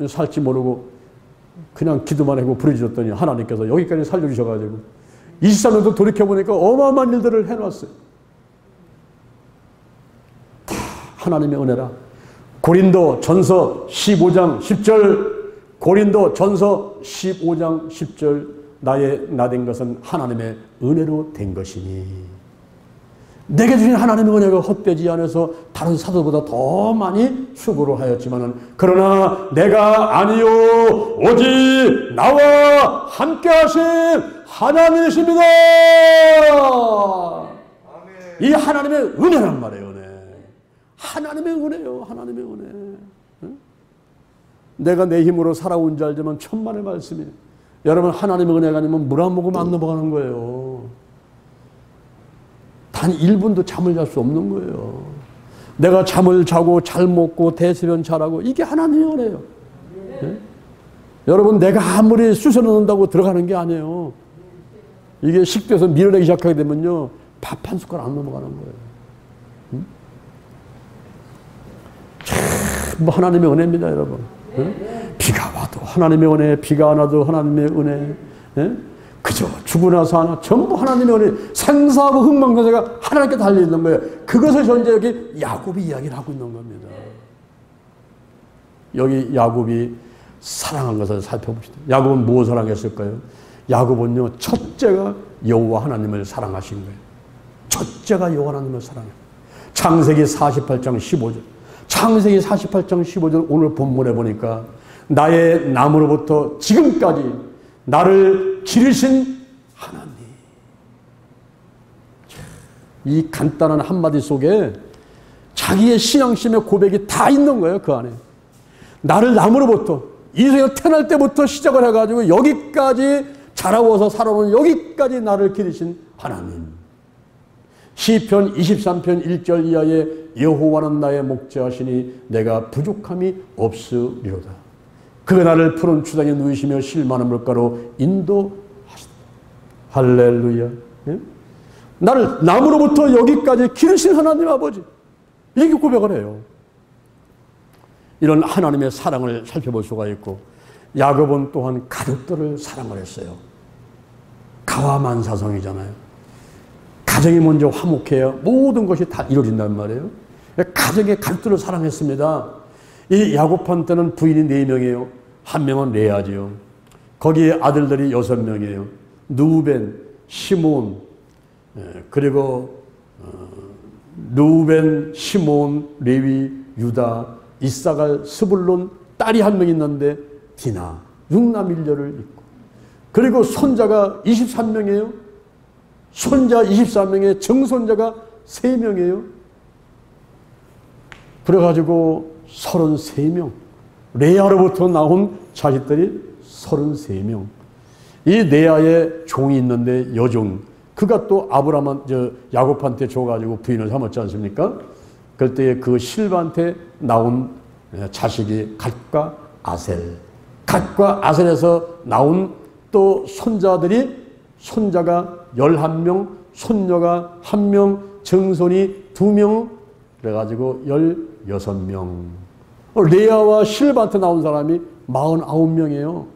살지 모르고 그냥 기도만 하고 부르짖었더니 하나님께서 여기까지 살려주셔가지고 23년도 돌이켜보니까 어마어마한 일들을 해놨어요. 다 하나님의 은혜라. 고린도 전서 15장 10절 고린도 전서 15장 10절 나 된 것은 하나님의 은혜로 된 것이니 내게 주신 하나님의 은혜가 헛되지 않아서 다른 사도보다 더 많이 수고를 하였지만은 그러나 내가 아니요 오직 나와 함께 하신 하나님이십니다. 아멘. 이 하나님의 은혜란 말이에요. 은혜. 하나님의 은혜요. 하나님의 은혜. 응? 내가 내 힘으로 살아온 줄 알지만 천만의 말씀이에요. 여러분 하나님의 은혜가 아니면 물 한 모금 안 넘어가는 거예요. 단 1분도 잠을 잘 수 없는 거예요. 내가 잠을 자고 잘 먹고 대수변 잘하고 이게 하나님의 은혜예요. 네? 여러분 내가 아무리 쑤셔 넣는다고 들어가는 게 아니에요. 이게 식도에서 밀어내기 시작하게 되면요 밥 한 숟갈 안 넘어가는 거예요. 응? 참 하나님의 은혜입니다 여러분. 네? 비가 와도 하나님의 은혜, 비가 안 와도 하나님의 은혜. 네? 그저 죽고 나서 하나 전부 하나님의 은혜, 생사하고 흥망성쇠가 하나님께 달려있는 거예요. 그것을 현재 여기 야곱이 이야기를 하고 있는 겁니다. 여기 야곱이 사랑한 것을 살펴봅시다. 야곱은 무엇을 사랑했을까요? 야곱은요 첫째가 여호와 하나님을 사랑하신 거예요. 첫째가 여호와 하나님을 사랑해요. 창세기 48장 15절 창세기 48장 15절 오늘 본문에 보니까 나의 남으로부터 지금까지 나를 기르신 하나님. 이 간단한 한마디 속에 자기의 신앙심의 고백이 다 있는 거예요. 그 안에. 나를 남으로부터 인생을 태어날 때부터 시작을 해가지고 여기까지 자라워서 살아오는 여기까지 나를 기르신 하나님. 시편 23편 1절 이하에 여호와는 나의 목자시니 내가 부족함이 없으리로다. 그가 나를 푸른 추장에 누이시며 실만한 물가로 인도하시다. 할렐루야. 예? 나를 남으로부터 여기까지 기르신 하나님 아버지. 이렇게 고백을 해요. 이런 하나님의 사랑을 살펴볼 수가 있고, 야곱은 또한 가족들을 사랑을 했어요. 가와만사성이잖아요. 가정이 먼저 화목해야 모든 것이 다 이루어진단 말이에요. 가정의 가족들을 사랑했습니다. 이 야곱한테는 부인이 4명이에요. 한 명은 레아지요. 거기에 아들들이 6명이에요. 누벤, 시몬, 그리고 누벤, 시몬, 레위, 유다, 이사갈, 스불론, 딸이 1명 있는데 디나, 6남 1녀를 있고, 그리고 손자가 23명이에요. 손자 24명에 정손자가 3명이에요. 그래가지고 33명. 레아로부터 나온 자식들이 33명. 이 레아의 종이 있는데 여종. 그가 또 야곱한테 줘가지고 부인을 삼았지 않습니까? 그때 그 실바한테 나온 자식이 갓과 아셀. 갓과 아셀에서 나온 또 손자가 11명, 손녀가 1명, 정손이 2명, 그래가지고 16명. 레아와 실바한테 나온 사람이 49명이에요.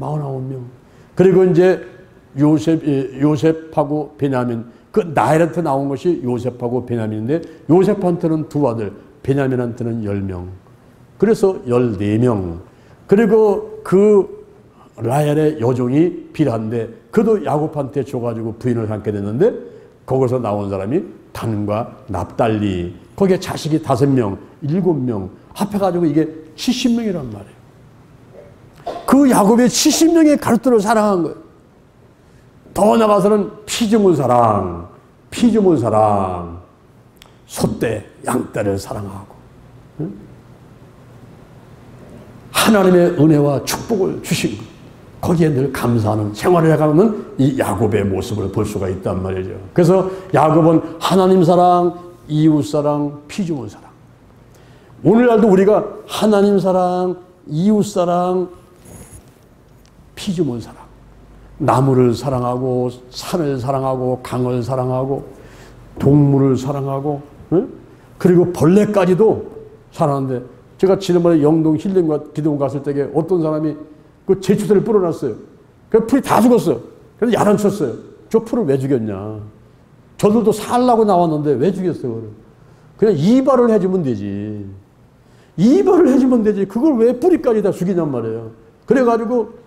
49명. 그리고 이제 요셉하고 베냐민, 그 나엘한테 나온 것이 요셉하고 베냐민인데, 요셉한테는 2아들, 베냐민한테는 10명. 그래서 14명. 그리고 그 라헬의 여종이 빌한데, 그도 야곱한테 줘가지고 부인을 삼게 됐는데, 거기서 나온 사람이 단과 납달리. 거기에 자식이 5명, 7명. 합해가지고 이게 70명이란 말이에요. 그 야곱의 70명의 가족들을 사랑한 거예요. 더 나가서는 피조물 사랑, 소떼, 양떼를 사랑하고, 하나님의 은혜와 축복을 주신 것, 거기에 늘 감사하는 생활을 해가는 이 야곱의 모습을 볼 수가 있단 말이죠. 그래서 야곱은 하나님 사랑, 이웃 사랑, 피조물 사랑. 오늘날도 우리가 하나님 사랑, 이웃 사랑, 피조물 사랑. 나무를 사랑하고, 산을 사랑하고, 강을 사랑하고, 동물을 사랑하고, 그리고 벌레까지도 사랑하는데, 제가 지난번에 영동 힐링과 기도원 갔을 때 어떤 사람이 그 제추새를 뿌려놨어요. 그 풀이 다 죽었어요. 그래서 야단쳤어요. 저 풀을 왜 죽였냐. 저들도 살라고 나왔는데 왜 죽였어요. 그냥 이발을 해주면 되지. 이발을 해주면 되지. 그걸 왜 뿌리까지 다 죽이냔 말이에요. 그래가지고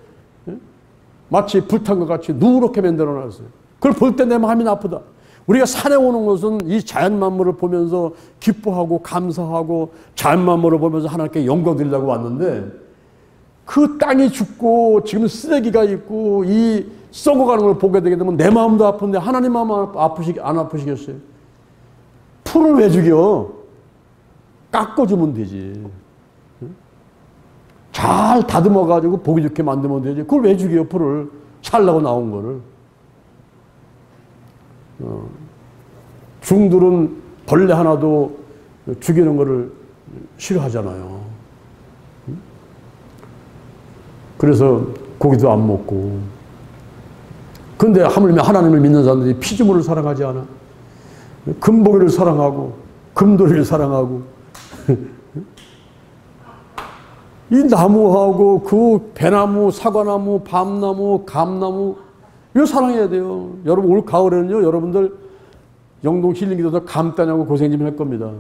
마치 불탄 것 같이 누렇게 만들어놨어요. 그걸 볼 때 내 마음이 나쁘다. 우리가 산에 오는 것은 이 자연 만물을 보면서 기뻐하고 감사하고 자연 만물을 보면서 하나님께 영광 드리려고 왔는데, 그 땅이 죽고 지금 쓰레기가 있고 이 썩어가는 걸 보게 되게 되면 내 마음도 아픈데 하나님 마음 안 아프시겠어요? 풀을 왜 죽여? 깎아주면 되지. 잘 다듬어가지고 보기 좋게 만들면 되지. 그걸 왜 죽여, 풀을? 살라고 나온 거를. 중들은 벌레 하나도 죽이는 거를 싫어하잖아요. 그래서 고기도 안 먹고. 그런데 하물며 하나님을 믿는 사람들이 피조물을 사랑하지 않아. 금보기를 사랑하고 금돌이를 사랑하고 이 나무하고 그 배나무, 사과나무, 밤나무, 감나무 이거 사랑해야 돼요. 여러분 올 가을에는요, 여러분들 영동 힐링기도에서 감 따냐고 고생 좀 할 겁니다.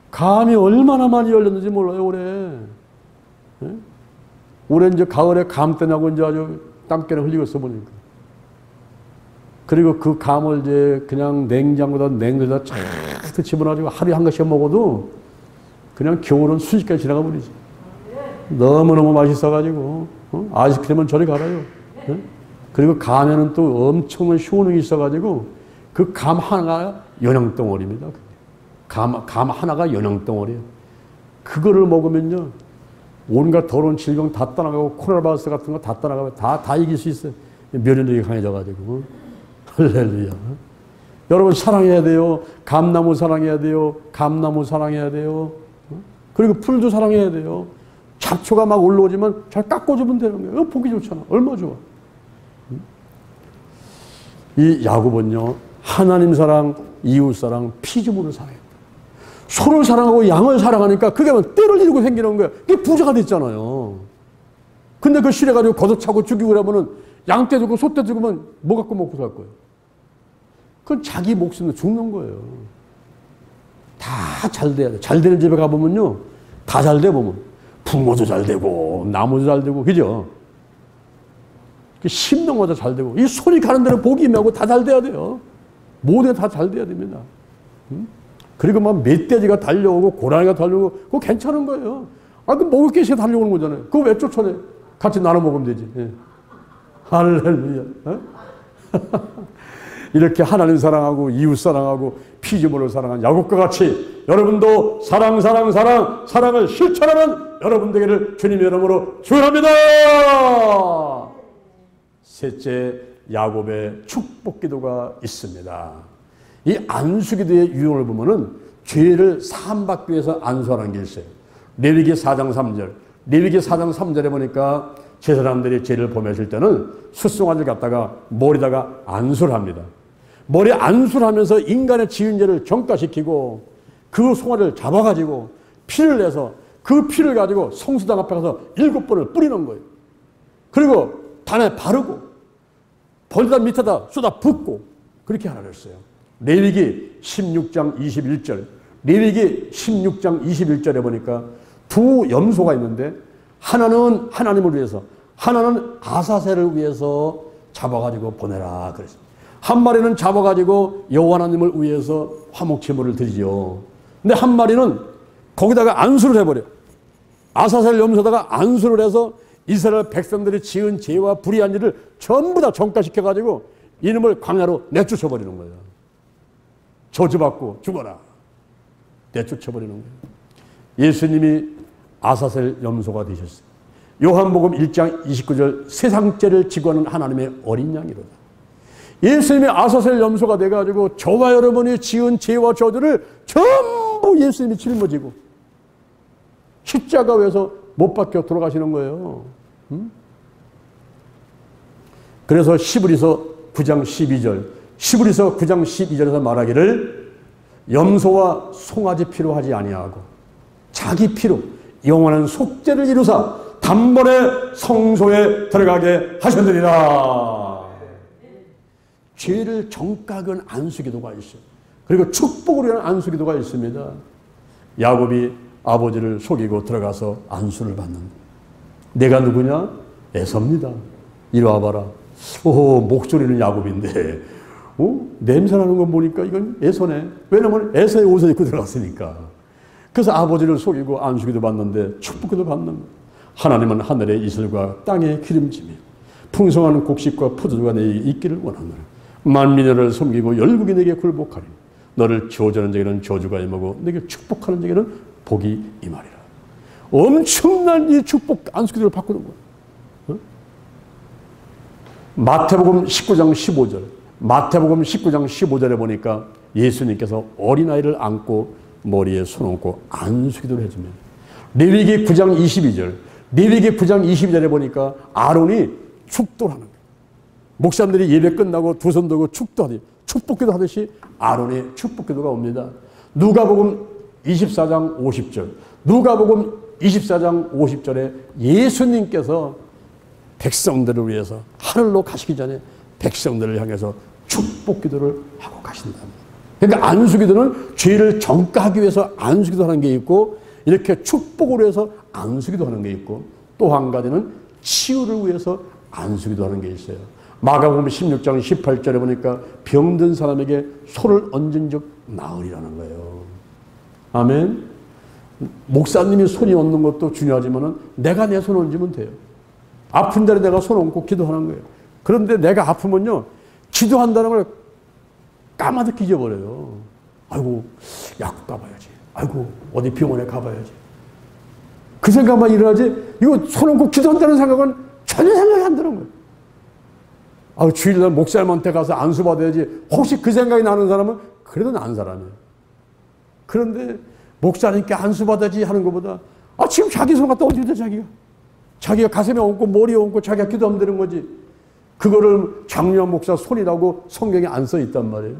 감이 얼마나 많이 열렸는지 몰라요, 올해. 네? 올해 이제 가을에 감 따냐고 이제 아주 땀깨를 흘리겠어 보니까. 그리고 그 감을 이제 그냥 냉장고에다 냉동에다 쫙 집어넣어가지고 하루에 한 개씩 먹어도 그냥 겨울은 순식간에 지나가 버리지. 너무너무 맛있어가지고, 아이스크림은 저리 가라요. 네? 그리고 감에는 또 엄청난 효능이 있어가지고 그 감 하나가 영양덩어리입니다. 감 하나가 영양덩어리예요. 그거를 먹으면요, 온갖 더러운 질병 다 떠나가고 코로나 바이러스 같은 거 다 떠나가고 다 이길 수 있어요. 면역력이 강해져가지고. 할렐루야. 여러분 사랑해야 돼요. 감나무 사랑해야 돼요. 감나무 사랑해야 돼요. 그리고 풀도 사랑해야 돼요. 잡초가 막 올라오지만 잘 깎아주면 되는 거예요. 보기 좋잖아. 얼마 좋아. 이 야곱은요, 하나님 사랑, 이웃 사랑, 피조물을 사랑했다. 소를 사랑하고 양을 사랑하니까 그게 떼를 이루고 생기는 거예요. 그게 부자가 됐잖아요. 근데 그 실해가지고 걷어차고 죽이고 그러면은 양떼 주고 소떼 주고면 뭐 갖고 먹고 살 거예요? 그건 자기 목숨으로 죽는 거예요. 다 잘 돼야 돼. 잘 되는 집에 가보면요. 다 잘 돼 보면. 부모도 잘 되고, 나무도 잘 되고, 그죠? 심령마다 잘 되고, 이 손이 가는 데는 복이 임하고 다 잘 돼야 돼요. 모든 게 다 잘 돼야 됩니다. 그리고 막 멧돼지가 달려오고, 고라니가 달려오고, 그거 괜찮은 거예요. 그 먹을 게 있어야 달려오는 거잖아요. 그거 왜 쫓아내? 같이 나눠 먹으면 되지. 예. 할렐루야. 어? 이렇게 하나님 사랑하고 이웃 사랑하고 피조물을 사랑한 야곱과 같이 여러분도 사랑을 실천하는 여러분 되기를 주님의 이름으로 축원합니다. 셋째, 야곱의 축복기도가 있습니다. 이 안수기도의 유형을 보면은 죄를 사함받기 위해서 안수하는 게 있어요. 레위기 4장 3절. 레위기 4장 3절에 보니까 제사장들이 죄를 범했을 때는 숫송아지를 갖다가 머리다가 안수를 합니다. 머리에 안수를 하면서 인간의 지은 죄를 정가시키고 그 송아지를 잡아가지고 피를 내서 그 피를 가지고 성수당 앞에 가서 7번을 뿌리는 거예요. 그리고 단에 바르고 벌단 밑에다 쏟아 붓고 그렇게 하라 그랬어요. 레위기 16장 21절. 레위기 16장 21절에 보니까 두 염소가 있는데 하나는 하나님을 위해서 하나는 아사셀을 위해서 잡아가지고 보내라 그랬습니다. 한 마리는 잡아가지고 여호와 하나님을 위해서 화목제물을 드리죠. 근데 한 마리는 거기다가 안수를 해버려. 아사셀 염소다가 안수를 해서 이스라엘 백성들이 지은 죄와 불의한 일을 전부 다 정가시켜가지고 이놈을 광야로 내쫓아버리는 거예요. 저주받고 죽어라. 내쫓아버리는 거예요. 예수님이 아사셀 염소가 되셨어요. 요한복음 1장 29절 세상죄를 지고하는 하나님의 어린 양이로다. 예수님이 아사셀 염소가 돼가지고 저와 여러분이 지은 죄와 저주를 전부 예수님이 짊어지고 십자가 위에서 못 박혀 돌아가시는 거예요. 그래서 시브리서 9장 12절 시브리서 9장 12절에서 말하기를 염소와 송아지 피로 하지 아니하고 자기 피로 영원한 속죄를 이루사 단번에 성소에 들어가게 하셨느니라. 죄를 정각은 안수기도가 있어요. 그리고 축복을 위한 안수기도가 있습니다. 야곱이 아버지를 속이고 들어가서 안수를 받는 거예요. 내가 누구냐? 에서입니다. 이리 와봐라. 목소리는 야곱인데 냄새나는 거 보니까 이건 에서네. 왜냐면 에서의 옷을 입고 들어갔으니까. 그래서 아버지를 속이고 안수기도 받는데 축복기도 받는 거예요. 하나님은 하늘의 이슬과 땅의 기름짐이 풍성한 곡식과 포도주가 내게 있기를 원하노라. 만민을 섬기고 열국이 내게 굴복하리니 너를 저주하는 자에게는 저주가 임하고 내게 축복하는 자에게는 복이 임하리라. 엄청난 이 축복 안수기도를 바꾸는 거예요. 어? 마태복음 19장 15절 마태복음 19장 15절에 보니까 예수님께서 어린아이를 안고 머리에 손 얹고 안수기도를 해주면 레위기 9장 22절 레위기 9장 22절에 보니까 아론이 축도를 하는 거예요. 목사님들이 예배 끝나고 두 손 들고 축도하듯이 축복기도 하듯이 아론의 축복기도가 옵니다. 누가복음 24장 50절 누가복음 24장 50절에 예수님께서 백성들을 위해서 하늘로 가시기 전에 백성들을 향해서 축복기도를 하고 가신다. 그러니까 안수기도는 죄를 정가하기 위해서 안수기도 하는 게 있고 이렇게 축복을 위해서 안수기도 하는 게 있고 또 한 가지는 치유를 위해서 안수기도 하는 게 있어요. 마가복음 16장 18절에 보니까 병든 사람에게 손을 얹은 적 나으리라는 거예요. 아멘. 목사님이 손이 얹는 것도 중요하지만 내가 내 손 얹으면 돼요. 아픈 자리에 내가 손 얹고 기도하는 거예요. 그런데 내가 아프면요 기도한다는 걸 까마득히 잊어버려요. 아이고 약국 가봐야지. 아이고 어디 병원에 가봐야지. 그 생각만 일어나지 이거 손 얹고 기도한다는 생각은 전혀 생각이 안 드는 거예요. 주일날 목사님한테 가서 안수 받아야지. 혹시 그 생각이 나는 사람은 그래도 나은 사람이에요. 그런데 목사님께 안수 받아야지 하는 것보다 지금 자기 손 갖다 얹으면 돼. 자기가 가슴에 얹고 머리에 얹고 자기가 기도하면 되는 거지. 그거를 장로한 목사 손이라고 성경에 안 써 있단 말이에요.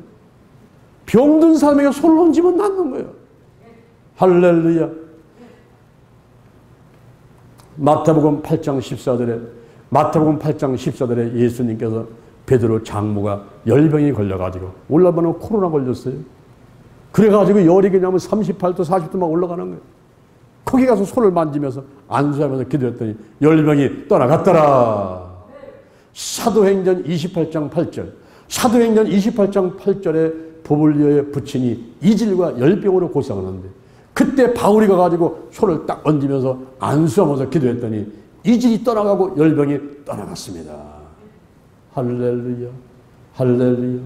병든 사람에게 손을 얹으면 낫는 거예요. 할렐루야. 마태복음 8장 14절에 예수님께서 베드로 장모가 열병이 걸려가지고 올라가면 코로나 걸렸어요. 그래가지고 열이 그냥 38도 40도 막 올라가는 거예요. 거기 가서 손을 만지면서 안수하면서 기도했더니 열병이 떠나갔더라. 사도행전 28장 8절. 사도행전 28장 8절에 보불리오의 부친이 이질과 열병으로 고생하는데 그때 바울이 가가지고 손을 딱 얹으면서 안수하면서 기도했더니 이질이 떠나가고 열병이 떠나갔습니다. 할렐루야. 할렐루야.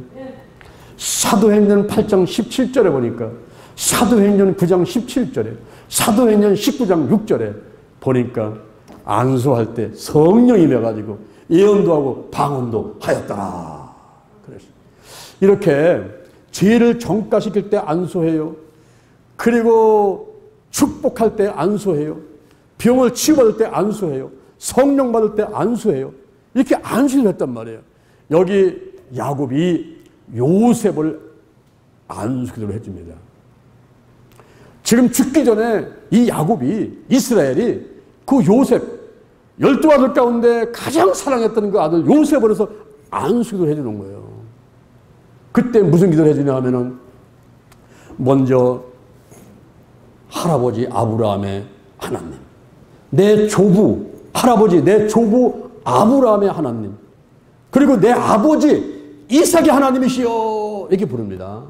사도행전 8장 17절에 보니까 사도행전 9장 17절에 사도행전 19장 6절에 보니까 안수할 때 성령이 돼가지고 예언도 하고 방언도 하였더라. 그래서 이렇게 죄를 정가시킬 때 안수해요. 그리고 축복할 때 안수해요. 병을 치유받을 때 안수해요. 성령 받을 때 안수해요. 이렇게 안수를 했단 말이에요. 여기 야곱이 요셉을 안수기도를 해줍니다. 지금 죽기 전에 이 야곱이 이스라엘이 그 요셉 12아들 가운데 가장 사랑했던 그 아들 요셉을 해서 안수기도를 해주는 거예요. 그때 무슨 기도를 해주냐 하면은 먼저 할아버지 아브라함의 하나님, 내 조부 할아버지 내 조부 아브라함의 하나님, 그리고 내 아버지 이삭의 하나님이시여 이렇게 부릅니다.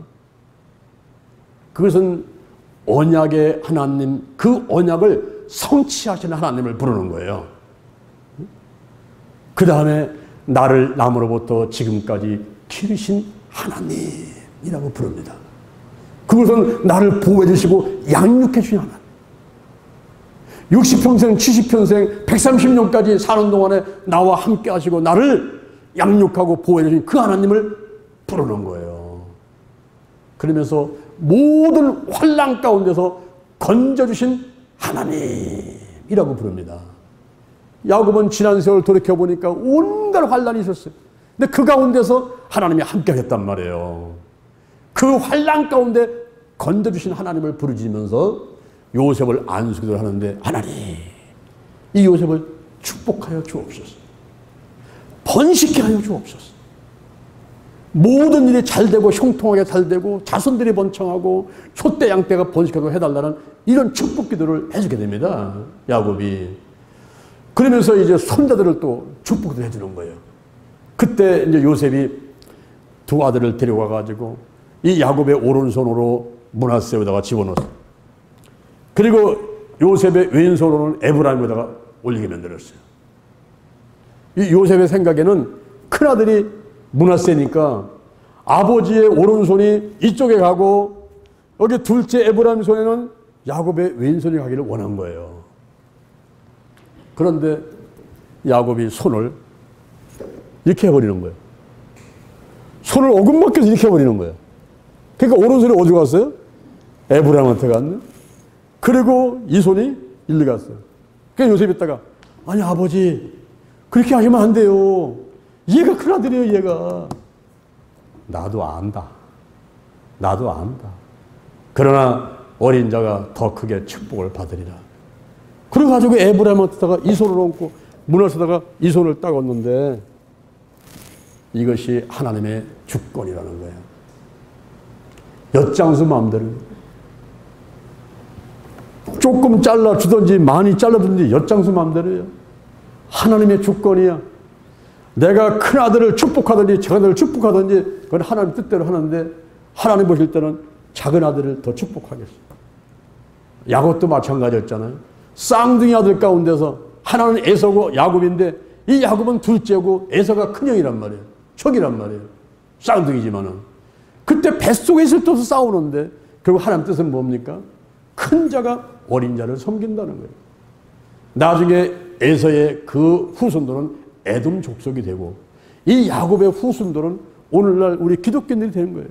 그것은 언약의 하나님, 그 언약을 성취하시는 하나님을 부르는 거예요. 그 다음에 나를 남으로부터 지금까지 기르신 하나님이라고 부릅니다. 그것은 나를 보호해 주시고 양육해 주신 하나님. 60평생, 70평생, 130년까지 사는 동안에 나와 함께 하시고 나를 양육하고 보호해 주신 그 하나님을 부르는 거예요. 그러면서 모든 환난 가운데서 건져주신 하나님이라고 부릅니다. 야곱은 지난 세월 돌이켜보니까 온갖 환난이 있었어요. 근데 그 가운데서 하나님이 함께 하겠단 말이에요. 그 환난 가운데 건져주신 하나님을 부르짖으면서 요셉을 안수기도를 하는데 하나님 이 요셉을 축복하여 주옵소서. 번식케 하여 주옵소서. 모든 일이 잘되고 형통하게 잘되고 자손들이 번창하고 소떼 양떼가 번식하고 해달라는 이런 축복 기도를 해주게 됩니다. 야곱이. 그러면서 이제 손자들을 또 축복을 해주는 거예요. 그때 이제 요셉이 두 아들을 데려가 가지고 이 야곱의 오른손으로 므낫세에다가 집어넣었어요. 그리고 요셉의 왼손으로는 에브라임에다가 올리게 만들었어요. 이 요셉의 생각에는 큰아들이 므낫세니까 아버지의 오른손이 이쪽에 가고 여기 둘째 에브라임 손에는 야곱의 왼손이 가기를 원한 거예요. 그런데 야곱이 손을 이렇게 해버리는 거예요. 손을 오금맞게서 이렇게 해버리는 거예요. 그러니까 오른손이 어디 갔어요? 에브라임한테 갔네. 그리고 이 손이 일리 갔어요. 그러니까 요셉이 있다가 아니 아버지 그렇게 하시면 안 돼요. 얘가 큰아들이에요. 얘가. 나도 안다. 나도 안다. 그러나 어린 자가 더 크게 축복을 받으리라. 그래가지고 에브라임한테다가 이 손을 얹고 므낫세에다가 이 손을 딱 얹는데 이것이 하나님의 주권이라는 거예요. 엿장수 마음대로 조금 잘라주든지 많이 잘라주든지 엿장수 마음대로요. 하나님의 주권이야. 내가 큰아들을 축복하든지 작은아들을 축복하든지 그건 하나님 뜻대로 하는데 하나님 보실 때는 작은아들을 더 축복하겠어요. 야곱도 마찬가지였잖아요. 쌍둥이 아들 가운데서 하나는 에서고 야곱인데 이 야곱은 둘째고 에서가 큰형이란 말이에요. 척이란 말이에요. 쌍둥이지만은 그때 뱃속에 있을 때도 싸우는데 결국 하나님 뜻은 뭡니까? 큰 자가 어린 자를 섬긴다는 거예요. 나중에 에서의 그 후손들은 에돔 족속이 되고 이 야곱의 후손들은 오늘날 우리 기독교인들이 되는 거예요.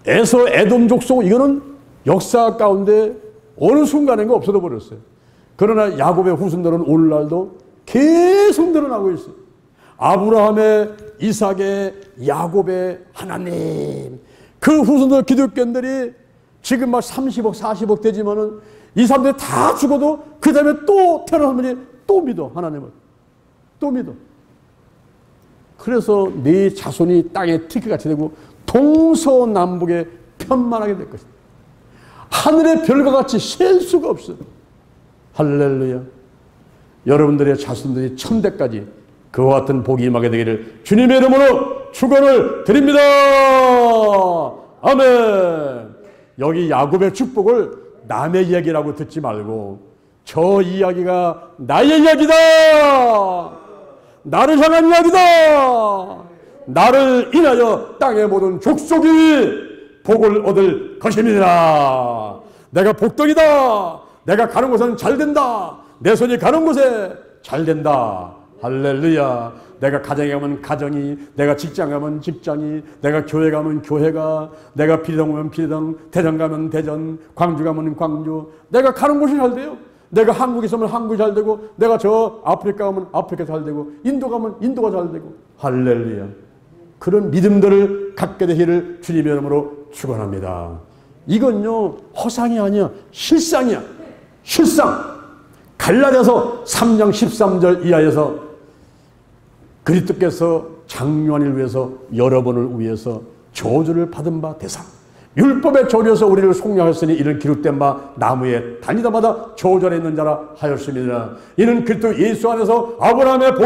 에서 에돔 족속 이거는 역사 가운데 어느 순간인가 없어져 버렸어요. 그러나 야곱의 후손들은 오늘날도 계속 늘어나고 있어요. 아브라함의, 이삭의, 야곱의 하나님. 그 후손들 기독교인들이 지금 막 30억, 40억 되지만은 이 사람들이 다 죽어도 그 다음에 또 태어난 사람들이 또 믿어. 하나님을. 또 믿어. 그래서 네 자손이 땅에 티끌같이 되고 동서남북에 편만하게 될 것이다. 하늘의 별과 같이 셀 수가 없어. 할렐루야. 여러분들의 자손들이 천대까지 그와 같은 복이 임하게 되기를 주님의 이름으로 축원을 드립니다. 아멘. 여기 야곱의 축복을 남의 이야기라고 듣지 말고 저 이야기가 나의 이야기다. 나를 향한 이야기다. 나를 인하여 땅의 모든 족속이 복을 얻을 것입니다. 내가 복덩이다. 내가 가는 곳은 잘 된다. 내 손이 가는 곳에 잘 된다. 할렐루야. 내가 가정에 가면 가정이, 내가 직장 가면 직장이, 내가 교회 가면 교회가, 내가 비례당 가면 비례당, 대전 가면 대전, 광주 가면 광주. 내가 가는 곳이 잘 돼요. 내가 한국에 있으면 한국이 잘 되고, 내가 저 아프리카 가면 아프리카 잘 되고, 인도 가면 인도가 잘 되고. 할렐루야. 그런 믿음들을 갖게 되기를 주님의 이름으로 축원합니다. 이건요 허상이 아니야. 실상이야. 실상. 갈라디아서 3장 13절 이하에서 그리스도께서 장유한을 위해서 여러분을 위해서 저주를 받은 바 대상 율법의 조리에서 우리를 속량하였으니 이는 기록된 바 나무에 다니다마다 저주하여 있는 자라 하였습니다. 이는 그리스도 예수 안에서 아브라함의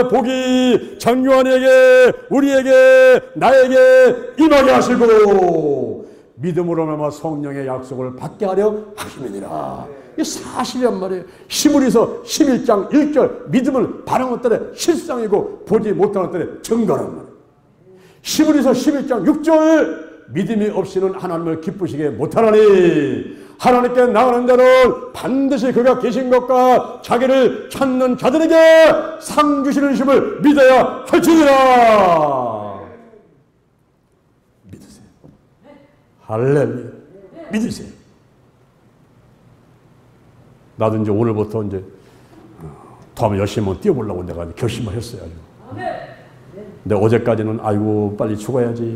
복이 장유한에게 우리에게 나에게 임하게 하시고 믿음으로 말미암아 성령의 약속을 받게 하려 하심이니라. 이 사실이란 말이에요. 히브리서 11장 1절 믿음을 바라는 것들의 실상이고 보지 못하는 것들의 증거란 말이에요. 히브리서 11장 6절 믿음이 없이는 하나님을 기쁘시게 못하나니 하나님께 나가는 데는 반드시 그가 계신 것과 자기를 찾는 자들에게 상 주시는 힘을 믿어야 할지니라. 믿으세요. 할렐루야. 믿으세요. 나도 이제 오늘부터 이제 더 한번 열심히 한번 뛰어보려고 내가 결심을 했어요. 근데 어제까지는 아이고 빨리 죽어야지,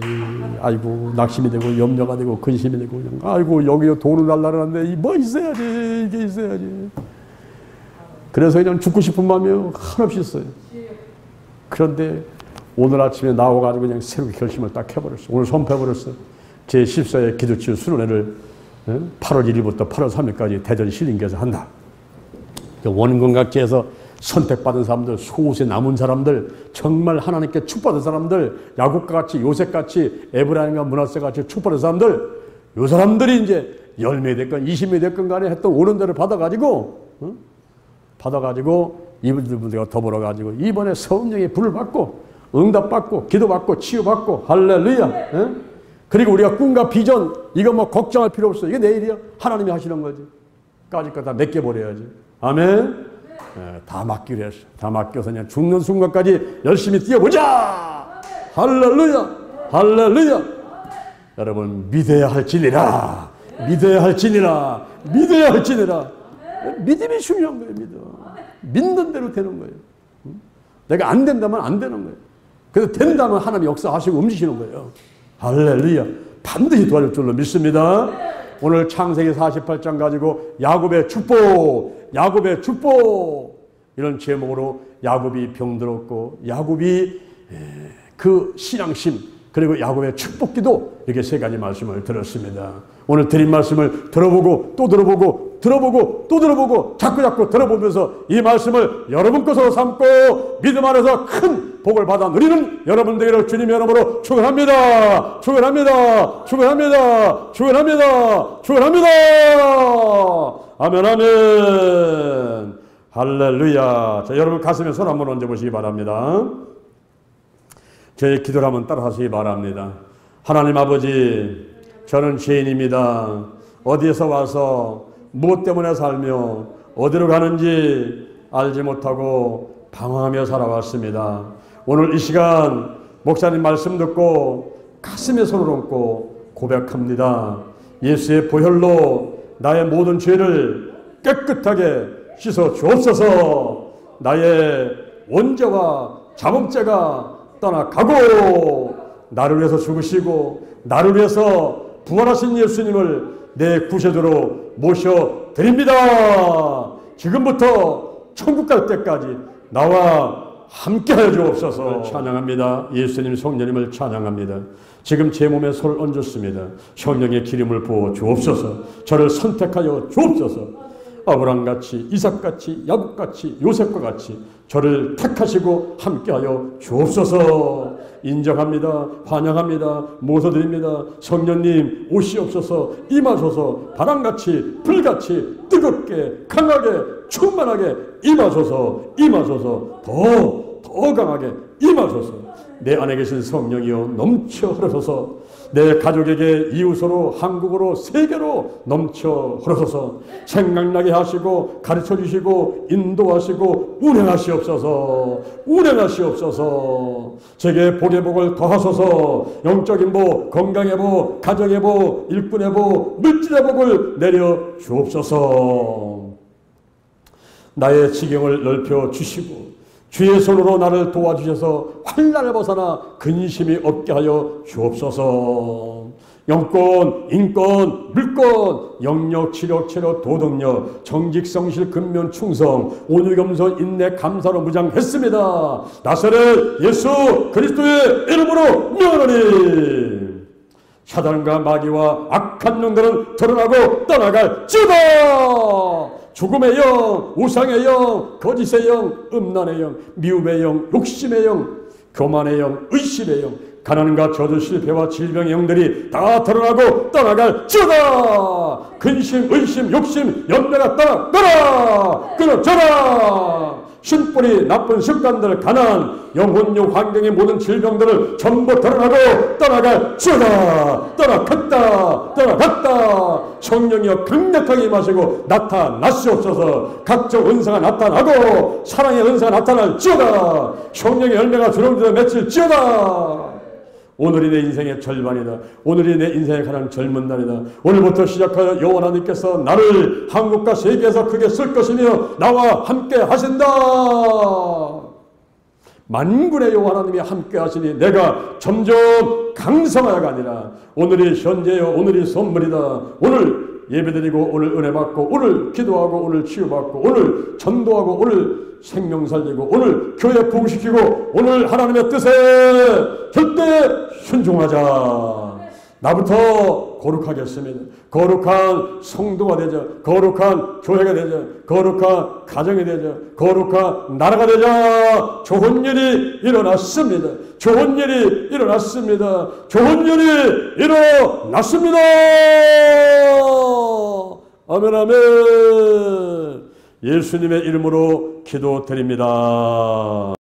아이고 낙심이 되고 염려가 되고 근심이 되고 그냥 아이고 여기 돈을 날라라는데 뭐 있어야지, 이게 있어야지. 그래서 그냥 죽고 싶은 마음이 한없이 있어요. 그런데 오늘 아침에 나와가지고 그냥 새롭게 결심을 딱 해버렸어요. 오늘 선포해버렸어요. 제 14회 기도치유 수련회를 8월 1일부터 8월 3일까지 대전 신림교에서 한다. 원근각지에서 선택받은 사람들, 소수에 남은 사람들, 정말 하나님께 축복받은 사람들, 야곱과 같이 요셉같이 에브라임과 므낫세같이 축복받은 사람들, 요 사람들이 이제 10명이 됐건 20명이 됐건 간에 했던 오른대를 받아가지고 이분들과 더불어가지고 이번에 성령의 불을 받고 응답받고 기도받고 치유받고 할렐루야. 그리고 우리가 꿈과 비전 이거 뭐 걱정할 필요 없어. 이게 내일이야. 하나님이 하시는 거지. 까짓 거 다 맡겨버려야지. 아멘. 다 맡기로 했어. 다 맡겨서 그냥 죽는 순간까지 열심히 뛰어보자. 할렐루야. 할렐루야. 여러분 믿어야 할지니라. 믿어야 할지니라. 믿어야 할지니라. 믿음이 중요한 거예요. 믿는 대로 되는 거예요. 내가 안 된다면 안 되는 거예요. 그래서 된다면 하나님 역사하시고 움직이시는 거예요. 할렐루야. 반드시 도와줄 줄로 믿습니다. 오늘 창세기 48장 가지고 야곱의 축복 이런 제목으로 야곱이 병들었고 야곱이 그 신앙심 그리고 야곱의 축복기도 이렇게 세 가지 말씀을 들었습니다. 오늘 드린 말씀을 들어보고 또 들어보고 또 들어보고 자꾸 들어보면서 이 말씀을 여러분 것으로 삼고 믿음 안에서 큰 복을 받아 누리는 여러분들에게 주님의 이름으로 축원합니다. 아멘 아멘. 할렐루야. 자, 여러분 가슴에 손 한번 얹어보시기 바랍니다. 저의 기도를 한번 따라 하시기 바랍니다. 하나님 아버지, 저는 죄인입니다. 어디에서 와서 무엇 때문에 살며 어디로 가는지 알지 못하고 방황하며 살아왔습니다. 오늘 이 시간 목사님 말씀 듣고 가슴에 손을 얹고 고백합니다. 예수의 보혈로 나의 모든 죄를 깨끗하게 씻어 주옵소서. 나의 원죄와 자범죄가 떠나가고 나를 위해서 죽으시고 나를 위해서 부활하신 예수님을 내 구세주로 모셔드립니다. 지금부터 천국 갈 때까지 나와 함께하여 주옵소서. 찬양합니다. 예수님 성령님을 찬양합니다. 지금 제 몸에 손을 얹었습니다. 성령의 기름을 부어 주옵소서. 저를 선택하여 주옵소서. 아브라함같이, 이삭같이, 야곱같이, 요셉과 같이 저를 택하시고 함께하여 주옵소서. 인정합니다. 환영합니다. 모셔드립니다. 성령님 오시옵소서. 임하소서. 바람같이, 불같이, 뜨겁게, 강하게, 충만하게 임하소서. 임하소서. 더 강하게 임하소서. 내 안에 계신 성령이여 넘쳐 흐르소서. 내 가족에게, 이웃으로, 한국으로, 세계로 넘쳐 흐르소서. 생각나게 하시고 가르쳐 주시고 인도하시고 운행하시옵소서. 운행하시옵소서. 제게 복의 복을 더하소서. 영적인 복, 건강의 복, 가정의 복, 일꾼의 복, 물질의 복을 내려 주옵소서. 나의 지경을 넓혀 주시고 주의 손으로 나를 도와주셔서 환난을 벗어나 근심이 없게 하여 주옵소서. 영권, 인권, 물권, 영력, 치력, 체력, 도덕력, 정직, 성실, 근면, 충성, 온유, 겸손, 인내, 감사로 무장했습니다. 나사렛 예수 그리스도의 이름으로 명하노니 사단과 마귀와 악한 놈들은 드러나고 떠나갈지어다. 죽음의 영, 우상의 영, 거짓의 영, 음란의 영, 미움의 영, 욕심의 영, 교만의 영, 의심의 영, 가난과 저주, 실패와 질병의 영들이 다 드러나고 떠나갈지어다. 근심, 의심, 욕심, 연매가 떠나가라. 끊어져라. 신뿌리, 나쁜 습관들, 가난, 영혼력, 환경의 모든 질병들을 전부 드러나고 떠나갈지어다. 떠나갔다. 떠나갔다. 성령이여 강력하게 임하시고 나타나시옵소서. 각종 은사가 나타나고 사랑의 은사가 나타날지어다. 성령의 열매가 주렁주렁 맺힐지어다. 오늘이 내 인생의 절반이다. 오늘이 내 인생의 가장 젊은 날이다. 오늘부터 시작하여 여호와 하나님께서 나를 한국과 세계에서 크게 쓸 것이며 나와 함께 하신다. 만군의 여호와 하나님이 함께 하시니 내가 점점 강성하여가 아니라 오늘이 현재요, 오늘이 선물이다. 오늘 예배드리고 오늘 은혜 받고 오늘 기도하고 오늘 치유받고 오늘 전도하고 오늘 생명 살리고 오늘 교회 부흥시키고 오늘 하나님의 뜻에 절대 순종하자. 나부터 거룩하겠습니다. 거룩한 성도가 되자. 거룩한 교회가 되자. 거룩한 가정이 되자. 거룩한 나라가 되자. 좋은 일이 일어났습니다. 좋은 일이 일어났습니다. 좋은 일이 일어났습니다. 아멘 아멘. 예수님의 이름으로 기도드립니다.